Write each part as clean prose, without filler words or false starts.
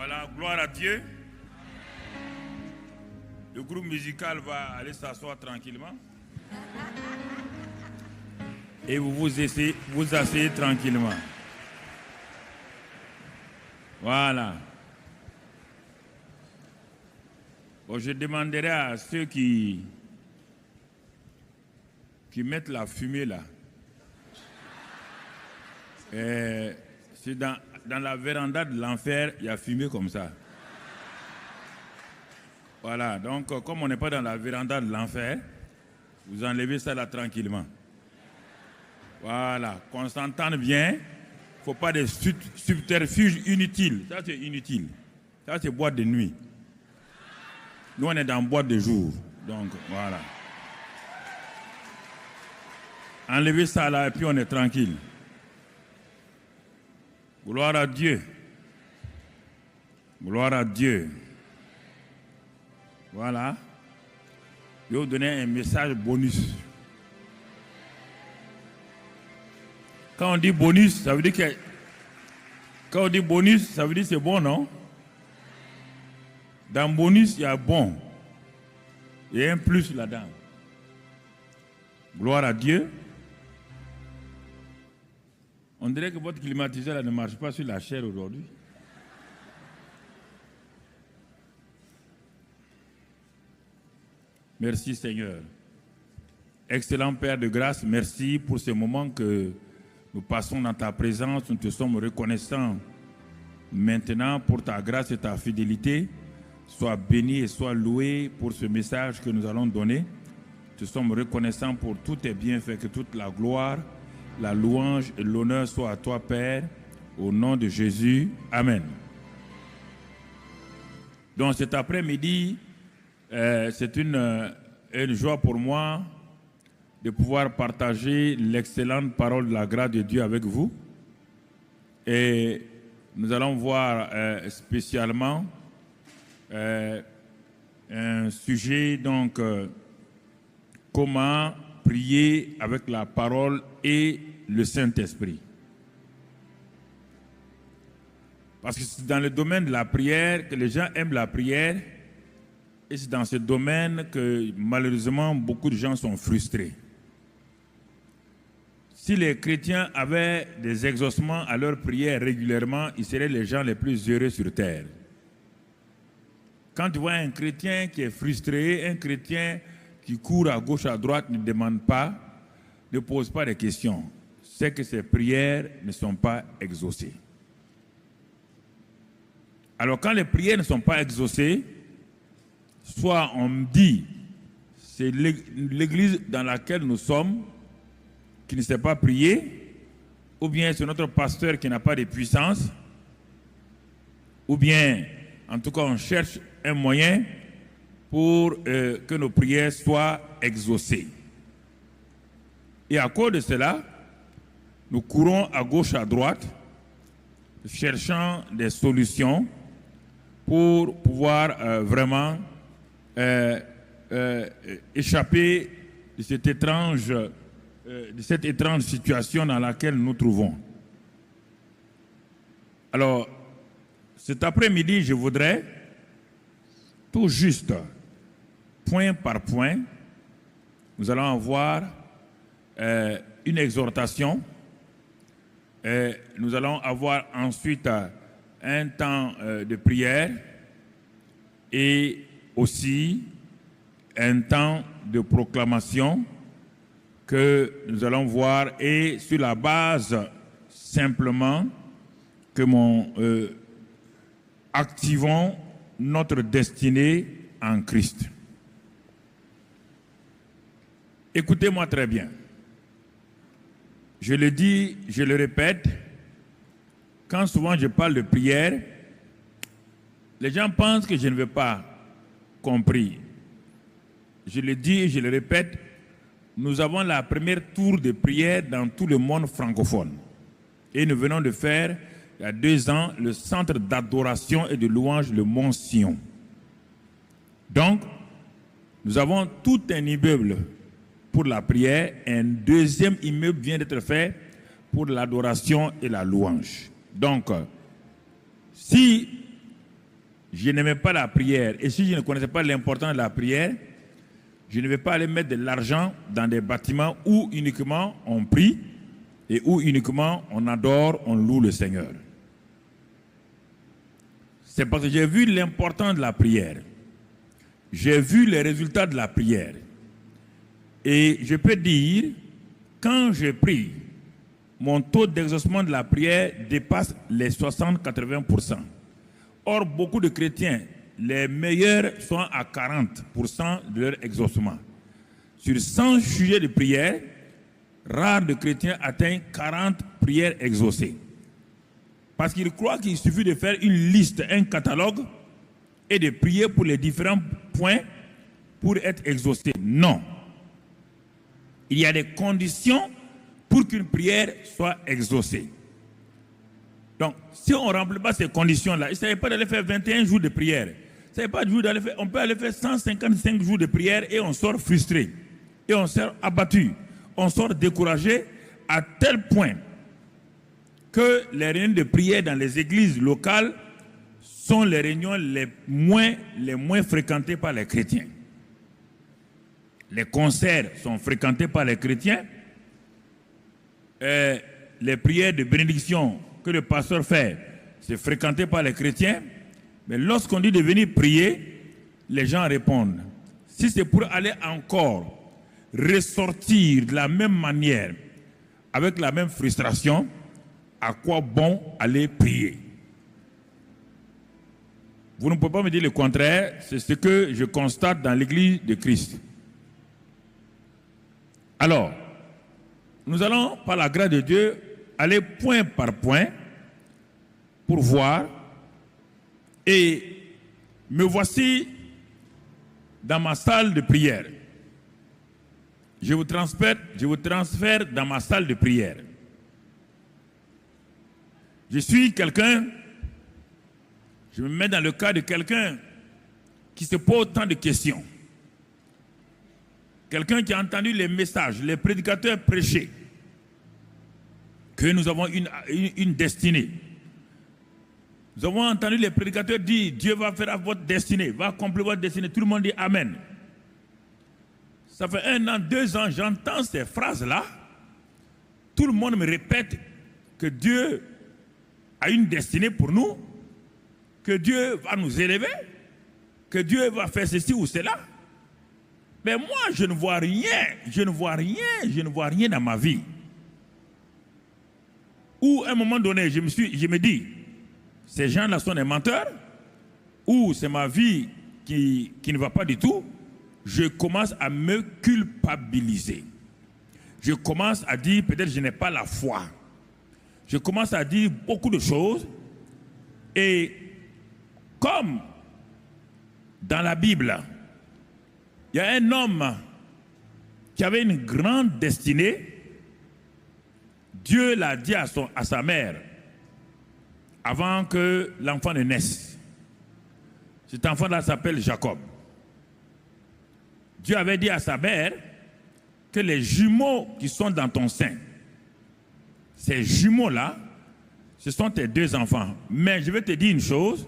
Voilà, gloire à Dieu. Le groupe musical va aller s'asseoir tranquillement. Et vous asseyez tranquillement. Voilà. Bon, je demanderai à ceux qui mettent la fumée là. C'est dans la véranda de l'enfer, il y a fumée comme ça. Voilà, donc comme on n'est pas dans la véranda de l'enfer, vous enlevez ça là tranquillement. Voilà, qu'on s'entende bien. Il ne faut pas des subterfuges inutiles. Ça, c'est inutile. Ça, c'est boîte de nuit. Nous, on est dans boîte de jour. Donc, voilà. Enlevez ça là et puis on est tranquille. Gloire à Dieu. Gloire à Dieu. Voilà. Je vais vous donner un message bonus. Quand on dit bonus, ça veut dire que c'est bon, non? Dans bonus, il y a bon. Il y a un plus là-dedans. Gloire à Dieu. On dirait que votre climatiseur là, ne marche pas sur la chair aujourd'hui. Merci Seigneur. Excellent Père de grâce, merci pour ce moment que nous passons dans ta présence. Nous te sommes reconnaissants maintenant pour ta grâce et ta fidélité. Sois béni et sois loué pour ce message que nous allons donner. Nous te sommes reconnaissants pour tous tes bienfaits, que toute la gloire, la louange et l'honneur soient à toi, Père, au nom de Jésus. Amen. Donc cet après-midi, c'est une joie pour moi de pouvoir partager l'excellente parole de la grâce de Dieu avec vous. Et nous allons voir spécialement un sujet, donc, comment prier avec la parole et le Saint-Esprit. Parce que c'est dans le domaine de la prière que les gens aiment la prière, et c'est dans ce domaine que malheureusement beaucoup de gens sont frustrés. Si les chrétiens avaient des exaucements à leur prière régulièrement, ils seraient les gens les plus heureux sur terre. Quand tu vois un chrétien qui est frustré, un chrétien qui court à gauche, à droite, ne demande pas, ne pose pas de questions, c'est que ses prières ne sont pas exaucées. Alors quand les prières ne sont pas exaucées, soit on me dit, c'est l'église dans laquelle nous sommes qui ne sait pas prier, ou bien c'est notre pasteur qui n'a pas de puissance, ou bien, en tout cas, on cherche un moyen pour que nos prières soient exaucées. Et à cause de cela, nous courons à gauche, à droite, cherchant des solutions pour pouvoir vraiment échapper de cette étrange situation dans laquelle nous nous trouvons. Alors, cet après-midi, je voudrais tout juste, point par point, nous allons avoir une exhortation. Nous allons avoir ensuite un temps de prière et aussi un temps de proclamation que nous allons voir, et sur la base simplement que activons notre destinée en Christ. Écoutez-moi très bien. Je le dis, je le répète, quand souvent je parle de prière, les gens pensent que je ne veux pas compris. Je le dis et je le répète, nous avons la première tour de prière dans tout le monde francophone. Et nous venons de faire, il y a 2 ans, le centre d'adoration et de louange, le Mont Sion. Donc, nous avons tout un immeuble pour la prière, et un deuxième immeuble vient d'être fait pour l'adoration et la louange. Donc, si je n'aimais pas la prière, et si je ne connaissais pas l'importance de la prière, je ne vais pas aller mettre de l'argent dans des bâtiments où uniquement on prie et où uniquement on adore, on loue le Seigneur. C'est parce que j'ai vu l'importance de la prière. J'ai vu les résultats de la prière. Et je peux dire, quand je prie, mon taux d'exaucement de la prière dépasse les 60-80%. Or, beaucoup de chrétiens, les meilleurs sont à 40% de leur exaucement. Sur 100 sujets de prière, rares de chrétiens atteignent 40 prières exaucées. Parce qu'ils croient qu'il suffit de faire une liste, un catalogue, et de prier pour les différents points pour être exaucé. Non. Il y a des conditions pour qu'une prière soit exaucée. Donc, si on ne remplit pas ces conditions-là, il ne s'agit pas d'aller faire 21 jours de prière. Il ne s'agit pas d'aller faire, on peut aller faire 155 jours de prière et on sort frustré. Et on sort abattu. On sort découragé à tel point que les réunions de prière dans les églises locales sont les réunions les moins fréquentées par les chrétiens. Les concerts sont fréquentés par les chrétiens. Les prières de bénédiction que le pasteur fait, c'est fréquenté par les chrétiens. Mais lorsqu'on dit de venir prier, les gens répondent. Si c'est pour aller encore ressortir de la même manière, avec la même frustration, à quoi bon aller prier? Vous ne pouvez pas me dire le contraire, c'est ce que je constate dans l'église de Christ. Alors, nous allons, par la grâce de Dieu, aller point par point pour voir. Et me voici dans ma salle de prière. Je vous transfère dans ma salle de prière. Je suis quelqu'un, je me mets dans le cas de quelqu'un qui se pose tant de questions. Quelqu'un qui a entendu les messages, les prédicateurs prêcher, que nous avons une destinée. Nous avons entendu les prédicateurs dire, Dieu va faire votre destinée, va accomplir votre destinée. Tout le monde dit Amen. Ça fait 1 an, 2 ans, j'entends ces phrases-là. Tout le monde me répète que Dieu a une destinée pour nous, que Dieu va nous élever, que Dieu va faire ceci ou cela. Mais moi, je ne vois rien dans ma vie. Ou à un moment donné, je me dis, ces gens-là sont des menteurs, ou c'est ma vie qui ne va pas du tout. Je commence à me culpabiliser. Je commence à dire, peut-être je n'ai pas la foi. Je commence à dire beaucoup de choses. Et comme dans la Bible, il y a un homme qui avait une grande destinée. Dieu l'a dit à sa mère avant que l'enfant ne naisse. Cet enfant-là s'appelle Jacob. Dieu avait dit à sa mère que les jumeaux qui sont dans ton sein, ces jumeaux-là, ce sont tes 2 enfants. Mais je vais te dire une chose,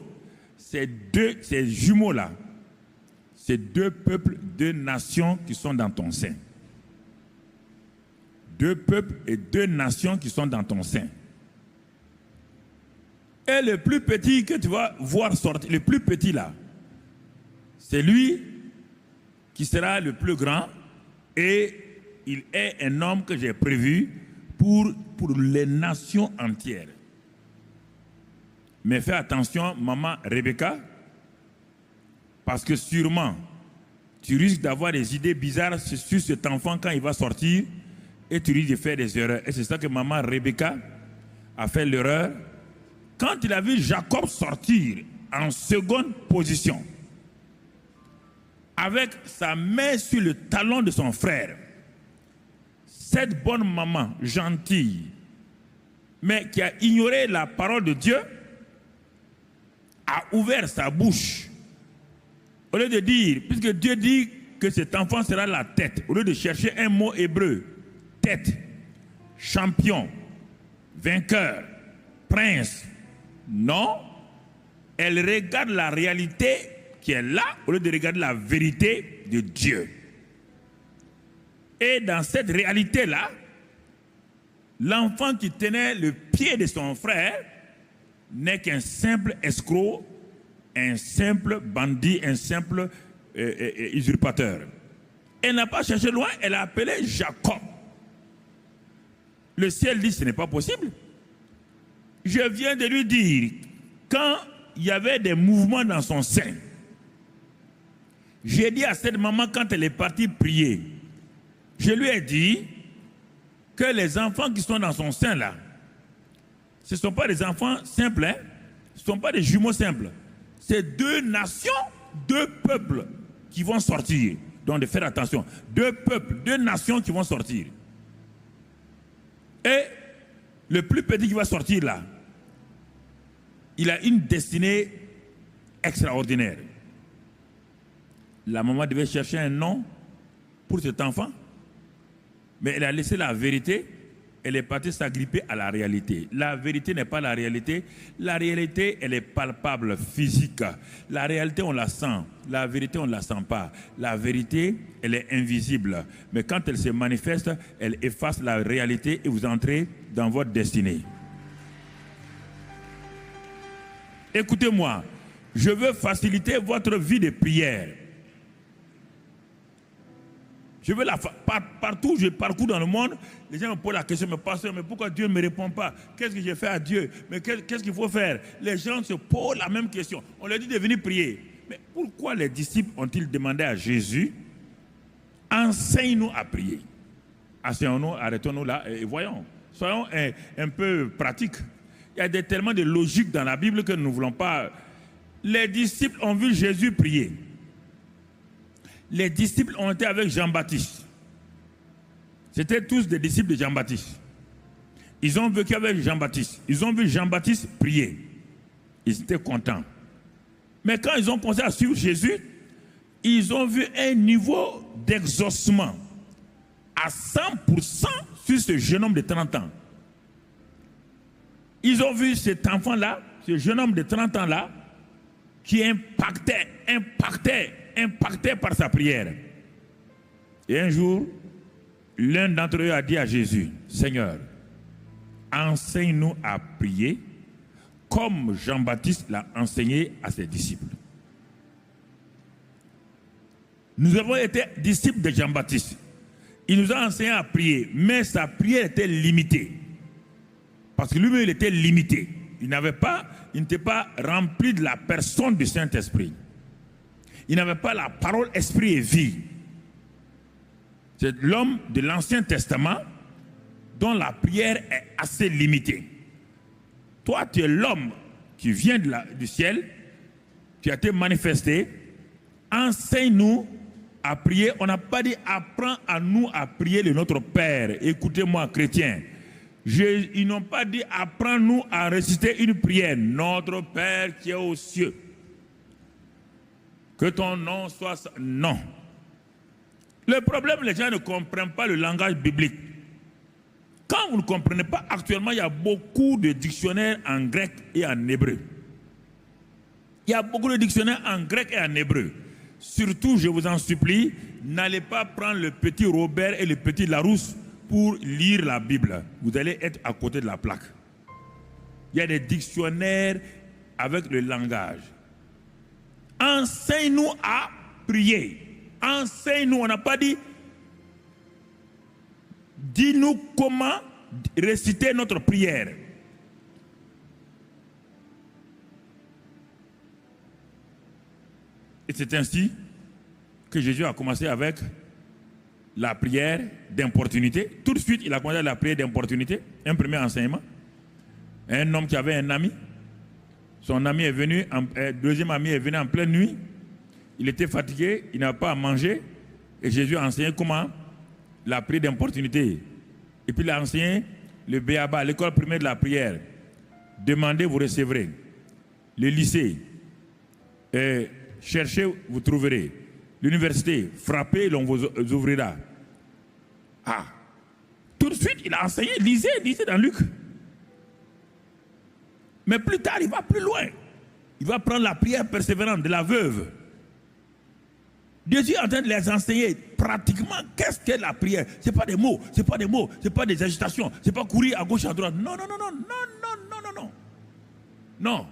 ces jumeaux-là, c'est 2 peuples, 2 nations qui sont dans ton sein. 2 peuples et 2 nations qui sont dans ton sein. Et le plus petit que tu vas voir sortir, le plus petit là, c'est lui qui sera le plus grand, et il est un homme que j'ai prévu pour les nations entières. Mais fais attention, maman Rebecca, parce que sûrement, tu risques d'avoir des idées bizarres sur cet enfant quand il va sortir, et tu risques de faire des erreurs. Et c'est ça que maman Rebecca a fait l'erreur. Quand il a vu Jacob sortir en seconde position, avec sa main sur le talon de son frère, cette bonne maman gentille, mais qui a ignoré la parole de Dieu, a ouvert sa bouche. Au lieu de dire, puisque Dieu dit que cet enfant sera la tête, au lieu de chercher un mot hébreu, tête, champion, vainqueur, prince, non, Elle regarde la réalité qui est là au lieu de regarder la vérité de Dieu. Et dans cette réalité-là, l'enfant qui tenait le pied de son frère n'est qu'un simple escroc, un simple bandit, un simple usurpateur. Elle n'a pas cherché loin, elle a appelé Jacob. Le ciel dit, ce n'est pas possible. Je viens de lui dire, quand il y avait des mouvements dans son sein, j'ai dit à cette maman, quand elle est partie prier, je lui ai dit que les enfants qui sont dans son sein là, ce ne sont pas des enfants simples, hein? Ce ne sont pas des jumeaux simples. C'est deux nations, deux peuples qui vont sortir. Donc de faire attention. Deux peuples, deux nations qui vont sortir. Et le plus petit qui va sortir là, il a une destinée extraordinaire. La maman devait chercher un nom pour cet enfant, mais elle a laissé la vérité, elle est partie s'agripper à la réalité. La vérité n'est pas la réalité. La réalité, elle est palpable, physique. La réalité, on la sent. La vérité, on ne la sent pas. La vérité, elle est invisible. Mais quand elle se manifeste, elle efface la réalité et vous entrez dans votre destinée. Écoutez-moi, je veux faciliter votre vie de prière. Je veux partout où je parcours dans le monde, les gens me posent la question, mais pasteur, mais pourquoi Dieu ne me répond pas? Qu'est-ce que j'ai fait à Dieu? Mais qu'est-ce qu'il faut faire? Les gens se posent la même question. On leur dit de venir prier. Mais pourquoi les disciples ont-ils demandé à Jésus, enseigne-nous à prier? Asseyons-nous, arrêtons-nous là et voyons. Soyons un peu pratiques. Il y a tellement de logique dans la Bible que nous ne voulons pas. Les disciples ont vu Jésus prier. Les disciples ont été avec Jean-Baptiste. C'était tous des disciples de Jean-Baptiste. Ils ont vécu avec Jean-Baptiste. Ils ont vu Jean-Baptiste prier. Ils étaient contents. Mais quand ils ont commencé à suivre Jésus, ils ont vu un niveau d'exaucement à 100% sur ce jeune homme de 30 ans. Ils ont vu cet enfant-là, ce jeune homme de 30 ans-là, qui impactait par sa prière. Et un jour, l'un d'entre eux a dit à Jésus, Seigneur, enseigne-nous à prier comme Jean-Baptiste l'a enseigné à ses disciples. Nous avons été disciples de Jean-Baptiste. Il nous a enseigné à prier, mais sa prière était limitée. Parce que lui-même, il était limité. Il n'était pas rempli de la personne du Saint-Esprit. Il n'avait pas la parole esprit et vie. C'est l'homme de l'Ancien Testament dont la prière est assez limitée. Toi, tu es l'homme qui vient du ciel, qui a été manifesté. Enseigne-nous à prier. On n'a pas dit apprends à nous à prier le Notre Père. Écoutez-moi, chrétiens. Ils n'ont pas dit apprends-nous à réciter une prière. Notre Père qui est aux cieux. Que ton nom soit... Non. Le problème, les gens ne comprennent pas le langage biblique. Quand vous ne comprenez pas, actuellement, il y a beaucoup de dictionnaires en grec et en hébreu. Il y a beaucoup de dictionnaires en grec et en hébreu. Surtout, je vous en supplie, n'allez pas prendre le petit Robert et le petit Larousse pour lire la Bible. Vous allez être à côté de la plaque. Il y a des dictionnaires avec le langage. Enseigne-nous à prier. Enseigne-nous. On n'a pas dit dis-nous comment réciter notre prière. Et c'est ainsi que Jésus a commencé avec la prière d'importunité. Tout de suite, il a commencé la prière d'importunité. Un premier enseignement. Un homme qui avait un ami. Son ami est venu, deuxième ami est venu en pleine nuit. Il était fatigué, il n'avait pas à manger. Et Jésus a enseigné comment la prière d'importunité. Et puis il a enseigné le B.A.B.A., l'école primaire de la prière. Demandez, vous recevrez. Le lycée, cherchez, vous trouverez. L'université, frappez, l'on vous ouvrira. Ah, tout de suite, il a enseigné, lisez dans Luc. Mais plus tard, il va plus loin. il va prendre la prière persévérante de la veuve. Jésus est en train de les enseigner pratiquement qu'est-ce qu'est la prière. Ce n'est pas des mots, ce n'est pas des mots, ce n'est pas des agitations, ce n'est pas courir à gauche, à droite. Non, non, non, non, non, non, non, non, non. Non.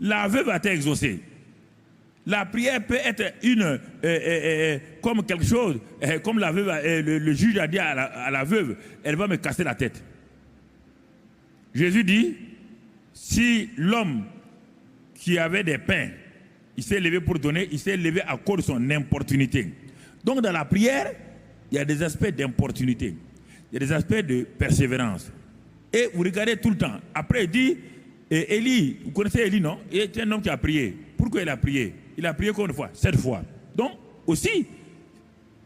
La veuve a été exaucée. La prière peut être comme quelque chose, comme la veuve, le juge a dit à la veuve, elle va me casser la tête. Jésus dit, si l'homme qui avait des pains, il s'est levé pour donner, il s'est levé à cause de son importunité. Donc dans la prière, il y a des aspects d'importunité, il y a des aspects de persévérance. Et vous regardez tout le temps. Après il dit, Élie, vous connaissez Élie, non? Il est un homme qui a prié. Pourquoi il a prié? Il a prié combien de fois? 7 fois. Donc aussi,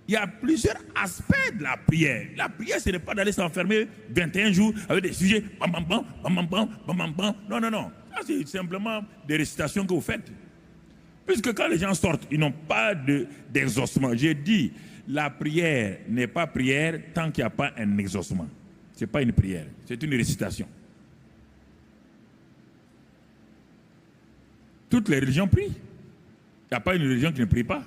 il y a plusieurs aspects de la prière. La prière, ce n'est pas d'aller s'enfermer 21 jours avec des sujets. Bam, bam, bam, bam, bam, bam, bam, bam. Non, non, non. Ça, c'est simplement des récitations que vous faites. Puisque quand les gens sortent, ils n'ont pas d'exaucement. J'ai dit, la prière n'est pas prière tant qu'il n'y a pas un exaucement. Ce n'est pas une prière, c'est une récitation. Toutes les religions prient. Il n'y a pas une religion qui ne prie pas.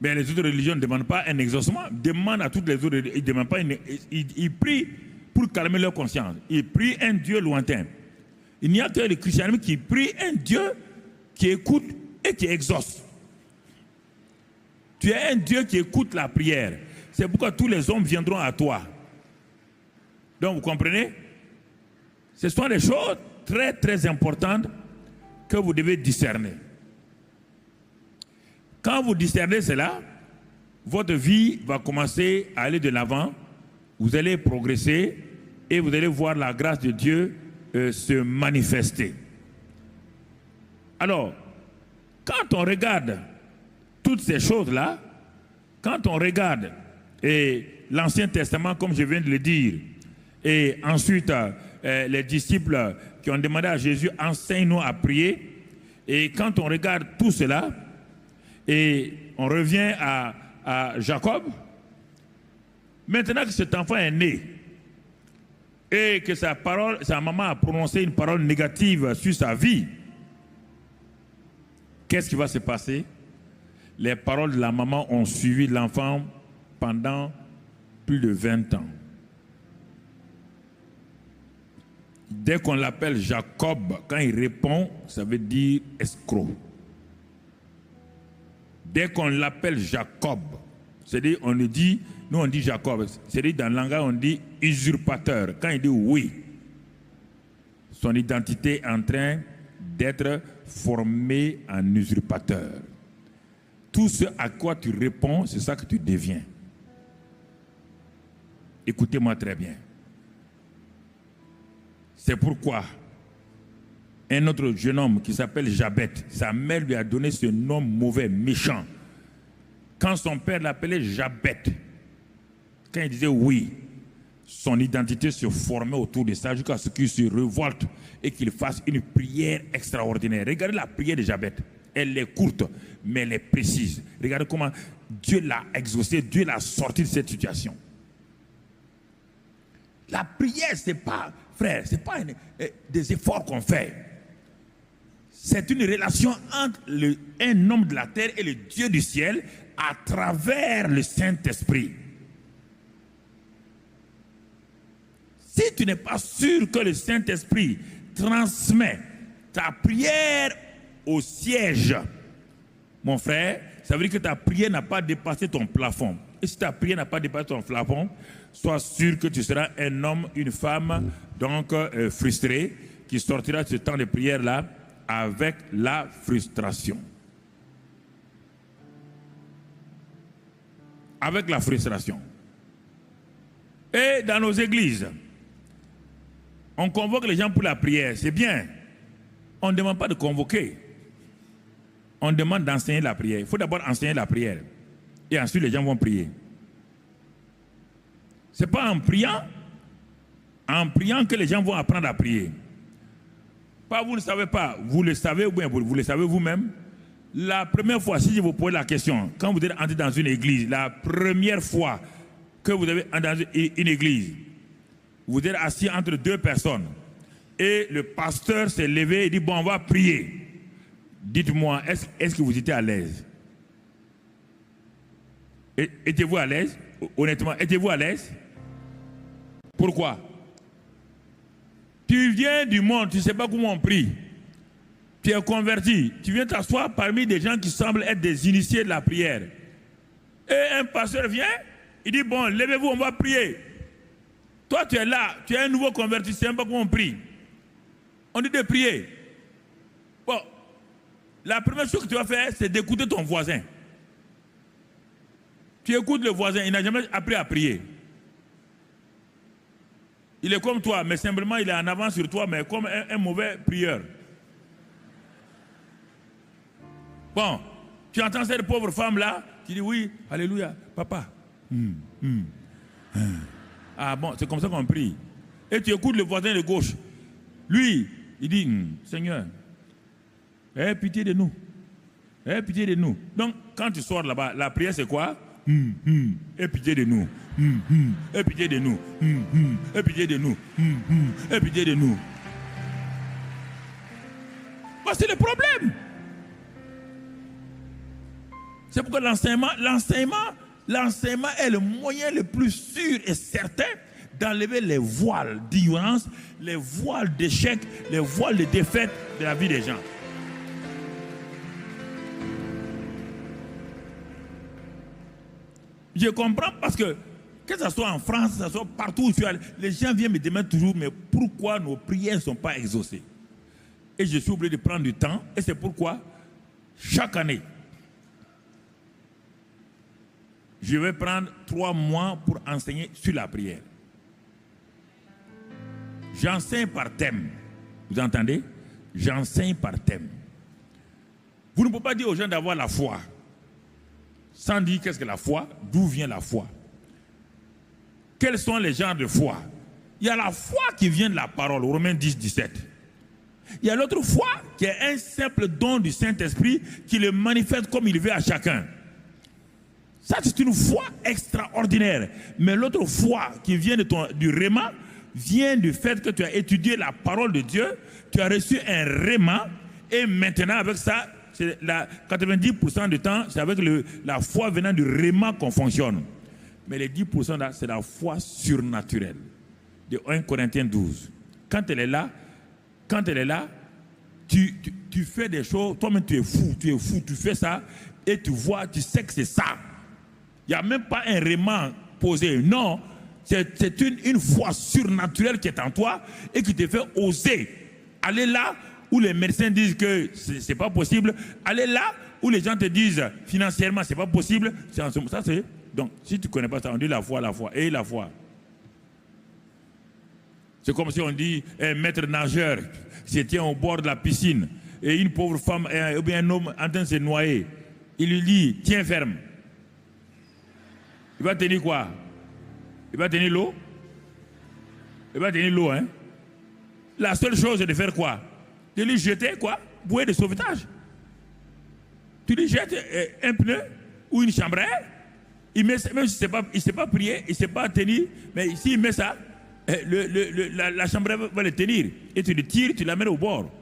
Mais les autres religions ne demandent pas un exaucement. Ils demandent à toutes les autres religions. Ils demandent pas ils prient pour calmer leur conscience. Ils prient un Dieu lointain. Il n'y a que le christianisme qui prie un Dieu qui écoute et qui exauce. Tu es un Dieu qui écoute la prière. C'est pourquoi tous les hommes viendront à toi. Donc vous comprenez? Ce sont des choses très très importantes que vous devez discerner. Quand vous discernez cela, votre vie va commencer à aller de l'avant, vous allez progresser et vous allez voir la grâce de Dieu se manifester. Alors, quand on regarde toutes ces choses-là, quand on regarde l'Ancien Testament, comme je viens de le dire, et ensuite les disciples qui ont demandé à Jésus, enseigne-nous à prier, et quand on regarde tout cela, et on revient à Jacob, maintenant que cet enfant est né, et que sa maman a prononcé une parole négative sur sa vie, qu'est-ce qui va se passer? Les paroles de la maman ont suivi l'enfant pendant plus de 20 ans. Dès qu'on l'appelle Jacob, quand il répond, ça veut dire escroc. Dès qu'on l'appelle Jacob, c'est-à-dire on le dit, nous on dit Jacob, c'est-à-dire dans le langage on dit usurpateur. Quand il dit oui, son identité est en train d'être formée en usurpateur. Tout ce à quoi tu réponds, c'est ça que tu deviens. Écoutez-moi très bien. C'est pourquoi un autre jeune homme qui s'appelle Jabet, sa mère lui a donné ce nom mauvais, méchant. Quand son père l'appelait Jabet, quand il disait oui, son identité se formait autour de ça jusqu'à ce qu'il se révolte et qu'il fasse une prière extraordinaire. Regardez la prière de Jabet. Elle est courte, mais elle est précise. Regardez comment Dieu l'a exaucé, Dieu l'a sorti de cette situation. La prière, ce n'est pas, frère, ce n'est pas des efforts qu'on fait. C'est une relation entre un homme de la terre et le Dieu du ciel à travers le Saint-Esprit. Si tu n'es pas sûr que le Saint-Esprit transmet ta prière au siège, mon frère, ça veut dire que ta prière n'a pas dépassé ton plafond. Et si ta prière n'a pas dépassé ton plafond, sois sûr que tu seras un homme, une femme, donc frustré, qui sortira de ce temps de prière-là avec la frustration. Avec la frustration. Et dans nos églises, on convoque les gens pour la prière, c'est bien. On ne demande pas de convoquer. On demande d'enseigner la prière. Il faut d'abord enseigner la prière. Et ensuite, les gens vont prier. Ce n'est pas en priant que les gens vont apprendre à prier. Pas vous ne savez pas, vous le savez ou bien vous le savez vous-même. La première fois, si je vous pose la question, quand vous êtes entré dans une église, la première fois que vous avez entré dans une église, vous êtes assis entre deux personnes. et le pasteur s'est levé et dit, bon, on va prier. Dites-moi, est-ce que vous étiez à l'aise? Étiez-vous à l'aise? Honnêtement, étiez-vous à l'aise? Pourquoi? Tu viens du monde, tu ne sais pas comment on prie. Tu es converti, tu viens t'asseoir parmi des gens qui semblent être des initiés de la prière. Et un pasteur vient, il dit, bon, levez-vous, on va prier. Toi, tu es là, tu es un nouveau converti, tu ne sais pas comment on prie. On dit de prier. Bon, la première chose que tu vas faire, c'est d'écouter ton voisin. Tu écoutes le voisin, il n'a jamais appris à prier. Il est comme toi, mais simplement il est en avance sur toi, mais comme un mauvais prieur. Bon, tu entends cette pauvre femme-là, tu dis oui, alléluia, papa. Ah bon, c'est comme ça qu'on prie. Et tu écoutes le voisin de gauche. Lui, il dit, Seigneur, aie pitié de nous. Aie pitié de nous. Donc, quand tu sors là-bas, la prière c'est quoi? Aie pitié de nous. Aie pitié de nous. Aie pitié de nous. Aie pitié de nous. Bah, c'est le problème. C'est pourquoi l'enseignement est le moyen le plus sûr et certain d'enlever les voiles d'ignorance, les voiles d'échec, les voiles de défaite de la vie des gens. Je comprends parce que ce soit en France, que ce soit partout où je suis allé, les gens viennent me demander toujours, mais pourquoi nos prières ne sont pas exaucées? Et je suis obligé de prendre du temps, et c'est pourquoi chaque année, je vais prendre 3 mois pour enseigner sur la prière. J'enseigne par thème. Vous entendez? J'enseigne par thème. Vous ne pouvez pas dire aux gens d'avoir la foi sans dire qu'est-ce que la foi, d'où vient la foi. Quels sont les genres de foi? Il y a la foi qui vient de la parole, Romains 10, 17. Il y a l'autre foi qui est un simple don du Saint-Esprit qui le manifeste comme il veut à chacun. Ça, c'est une foi extraordinaire. Mais l'autre foi qui vient du réma vient du fait que tu as étudié la parole de Dieu, tu as reçu un réma, et maintenant, avec ça, 90% du temps, c'est avec la foi venant du réma qu'on fonctionne. Mais les 10% là, c'est la foi surnaturelle. De 1 Corinthiens 12. Quand elle est là, tu fais des choses, toi-même tu es fou, tu fais ça, et tu vois, tu sais que c'est ça. Il n'y a même pas un réma posé. Non, c'est une foi surnaturelle qui est en toi et qui te fait oser aller là où les médecins disent que ce n'est pas possible. Aller là où les gens te disent financièrement ce n'est pas possible. Ça, c'est, donc, si tu ne connais pas ça, on dit la foi. Et la foi. C'est comme si on dit un maître nageur se tient au bord de la piscine et une pauvre femme ou bien un homme en train de se noyer. Il lui dit, tiens ferme. Il va tenir quoi? Il va tenir l'eau? Il va tenir l'eau, hein? La seule chose, c'est de faire quoi? De lui jeter quoi? Bouée de sauvetage. Tu lui jettes un pneu ou une chambre à air. Il met, même s'il ne sait pas prier, il ne sait pas tenir, mais s'il met ça, la chambre va le tenir. Et tu le tires, tu l'amènes au bord.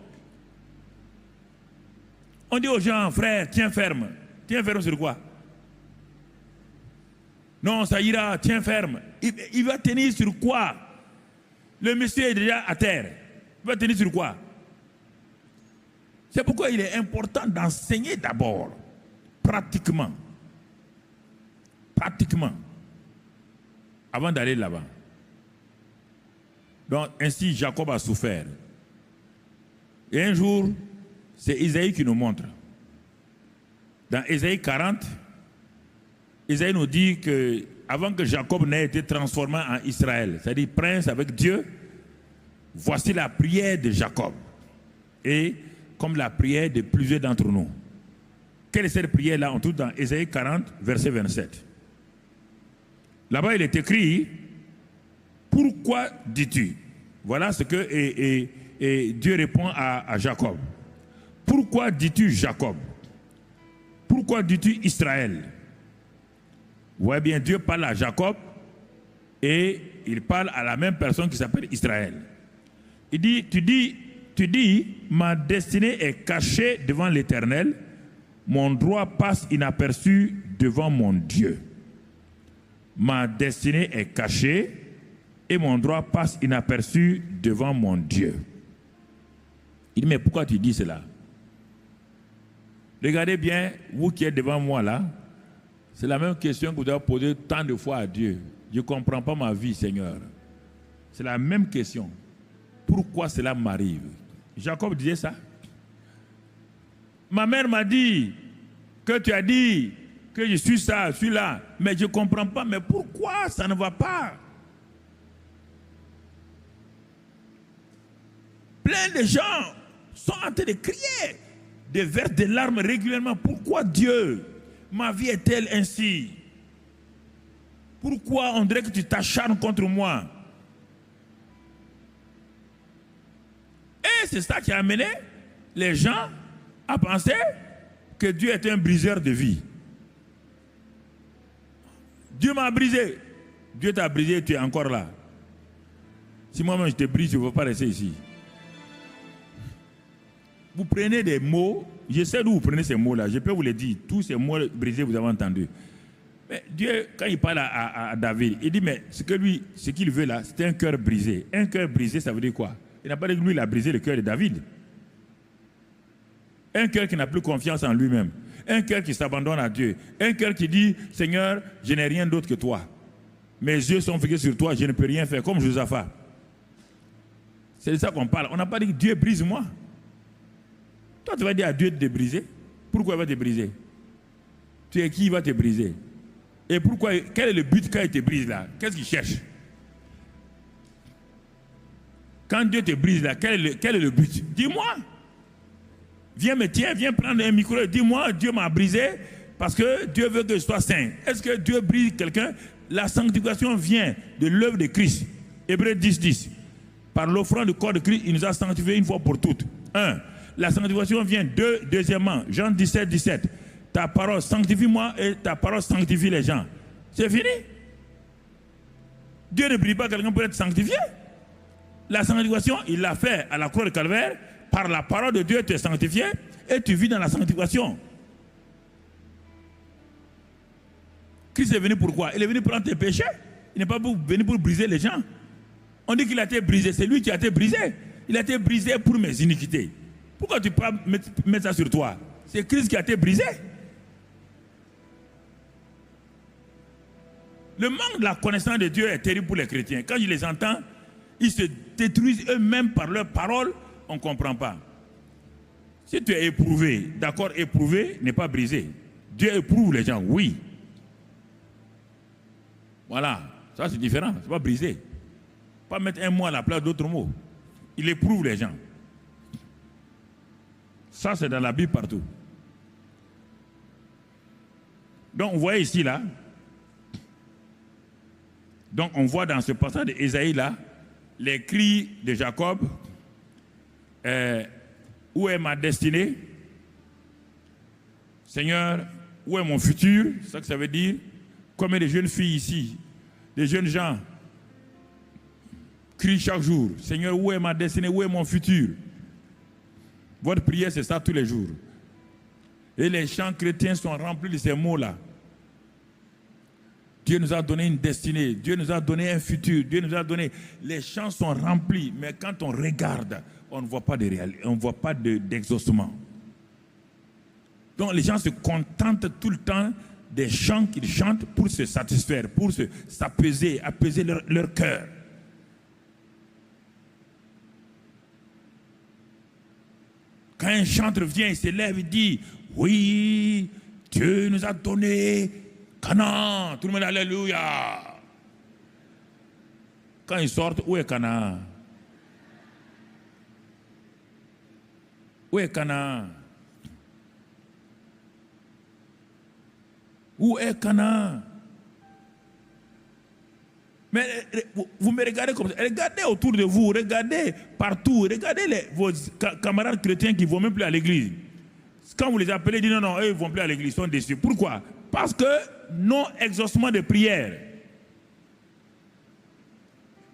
On dit aux gens, frère, tiens ferme. Tiens ferme sur quoi? Non, ça ira, tiens ferme. Il va tenir sur quoi? Le monsieur est déjà à terre. Il va tenir sur quoi? C'est pourquoi il est important d'enseigner d'abord, pratiquement, avant d'aller là-bas. Donc, ainsi, Jacob a souffert. Et un jour, c'est Isaïe qui nous montre. Dans Isaïe 40, Isaïe nous dit que avant que Jacob n'ait été transformé en Israël, c'est-à-dire prince avec Dieu, voici la prière de Jacob. Et comme la prière de plusieurs d'entre nous. Quelle est cette prière-là? On trouve dans Isaïe 40, verset 27. Là-bas, il est écrit, pourquoi dis-tu? Voilà ce que et Dieu répond à Jacob. Pourquoi dis-tu Jacob? Pourquoi dis-tu Israël? Vous voyez bien, Dieu parle à Jacob et il parle à la même personne qui s'appelle Israël. Il dit, tu dis, ma destinée est cachée devant l'Éternel, mon droit passe inaperçu devant mon Dieu. Ma destinée est cachée et mon droit passe inaperçu devant mon Dieu. Il dit, mais pourquoi tu dis cela? Regardez bien, vous qui êtes devant moi là, c'est la même question que vous avez posée tant de fois à Dieu. Je ne comprends pas ma vie, Seigneur. C'est la même question. Pourquoi cela m'arrive? Jacob disait ça. Ma mère m'a dit que tu as dit que je suis ça, je suis là, mais je ne comprends pas. Mais pourquoi ça ne va pas? Plein de gens sont en train de crier, de verser des larmes régulièrement. Pourquoi Dieu? Ma vie est-elle ainsi? Pourquoi on dirait que tu t'acharnes contre moi? Et c'est ça qui a amené les gens à penser que Dieu est un briseur de vie. Dieu m'a brisé. Dieu t'a brisé, tu es encore là. Si moi-même je te brise, je ne veux pas rester ici. Vous prenez des mots, je sais d'où vous prenez ces mots-là, je peux vous les dire, tous ces mots brisés, vous avez entendu. Mais Dieu, quand il parle à David, il dit, mais ce qu'il veut là, c'est un cœur brisé. Un cœur brisé, ça veut dire quoi? Il n'a pas dit que lui, il a brisé le cœur de David. Un cœur qui n'a plus confiance en lui-même. Un cœur qui s'abandonne à Dieu. Un cœur qui dit, Seigneur, je n'ai rien d'autre que toi. Mes yeux sont fixés sur toi, je ne peux rien faire, comme Josaphat. C'est de ça qu'on parle. On n'a pas dit que Dieu brise-moi. Toi, tu vas dire à Dieu de te briser. Pourquoi il va te briser? Tu es qui, il va te briser? Et pourquoi? Quel est le but quand il te brise là? Qu'est-ce qu'il cherche? Quand Dieu te brise là, quel est le but? Dis-moi. Viens viens prendre un micro et dis-moi, Dieu m'a brisé parce que Dieu veut que je sois saint. Est-ce que Dieu brise quelqu'un? La sanctification vient de l'œuvre de Christ. Hébreux 10:10. Par l'offrande du corps de Christ, il nous a sanctifiés une fois pour toutes. 1. La sanctification vient deuxièmement, Jean 17:17. Ta parole sanctifie-moi et ta parole sanctifie les gens. C'est fini. Dieu ne brise pas quelqu'un pour être sanctifié. La sanctification, il l'a fait à la croix de Calvaire. Par la parole de Dieu, tu es sanctifié et tu vis dans la sanctification. Christ est venu pourquoi? Il est venu prendre tes péchés. Il n'est pas venu pour briser les gens. On dit qu'il a été brisé. C'est lui qui a été brisé. Il a été brisé pour mes iniquités. Pourquoi tu peux mettre ça sur toi? C'est Christ qui a été brisé. Le manque de la connaissance de Dieu est terrible pour les chrétiens. Quand je les entends, ils se détruisent eux-mêmes par leurs paroles. On ne comprend pas. Si tu es éprouvé, d'accord, éprouvé n'est pas brisé. Dieu éprouve les gens, oui. Voilà, ça c'est différent, c'est pas brisé. Pas mettre un mot à la place d'autres mots. Il éprouve les gens. Ça c'est dans la Bible partout. Donc on voit ici là. Donc on voit dans ce passage d'Ésaïe là, les cris de Jacob. Où est ma destinée? Seigneur, où est mon futur? C'est ça que ça veut dire. Combien de jeunes filles ici, des jeunes gens crient chaque jour, Seigneur, où est ma destinée? Où est mon futur? Votre prière, c'est ça tous les jours. Et les chants chrétiens sont remplis de ces mots-là. Dieu nous a donné une destinée, Dieu nous a donné un futur, Dieu nous a donné... Les chants sont remplis, mais quand on regarde, on ne voit pas de réalité, on ne voit pas d'exaucement. Donc les gens se contentent tout le temps des chants qu'ils chantent pour se satisfaire, pour s'apaiser, apaiser leur cœur. Quand un chanteur vient, il se lève, il dit, oui, Dieu nous a donné Canaan. Tout le monde, alléluia. Quand ils sortent, où est Canaan? Où est Canaan? Où est Canaan? Mais vous me regardez comme ça. Regardez autour de vous, regardez partout, regardez vos camarades chrétiens qui ne vont même plus à l'église. Quand vous les appelez, ils disent non, non, eux ils ne vont plus à l'église, ils sont déçus. Pourquoi? Parce que non exaucement de prière.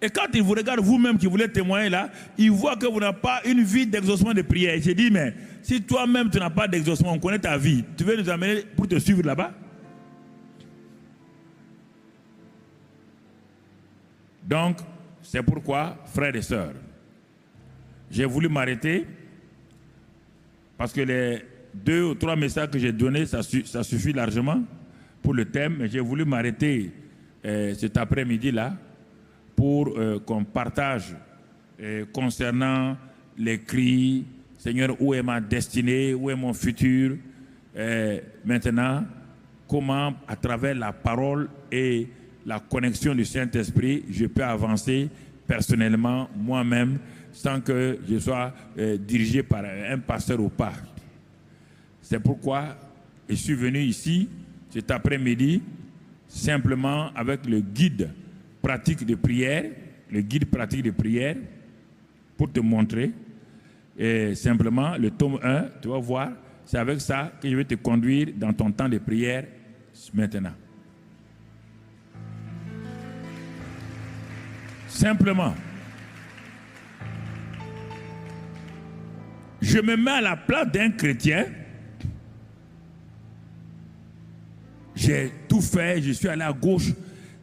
Et quand il vous regarde vous-même qui voulez témoigner là, il voit que vous n'avez pas une vie d'exaucement de prière. J'ai dit, mais si toi-même tu n'as pas d'exaucement, on connaît ta vie, tu veux nous amener pour te suivre là-bas? Donc, c'est pourquoi, frères et sœurs, j'ai voulu m'arrêter parce que les 2 ou 3 messages que j'ai donnés, ça suffit largement pour le thème, mais j'ai voulu m'arrêter cet après-midi-là pour qu'on partage concernant les cris, Seigneur, où est ma destinée, où est mon futur, maintenant, comment à travers la parole et la connexion du Saint-Esprit, je peux avancer personnellement, moi-même, sans que je sois dirigé par un pasteur ou pas. C'est pourquoi je suis venu ici cet après-midi, simplement avec le guide pratique de prière, pour te montrer. Et simplement, le tome 1, tu vas voir, c'est avec ça que je vais te conduire dans ton temps de prière maintenant. Simplement, je me mets à la place d'un chrétien. J'ai tout fait, je suis allé à gauche,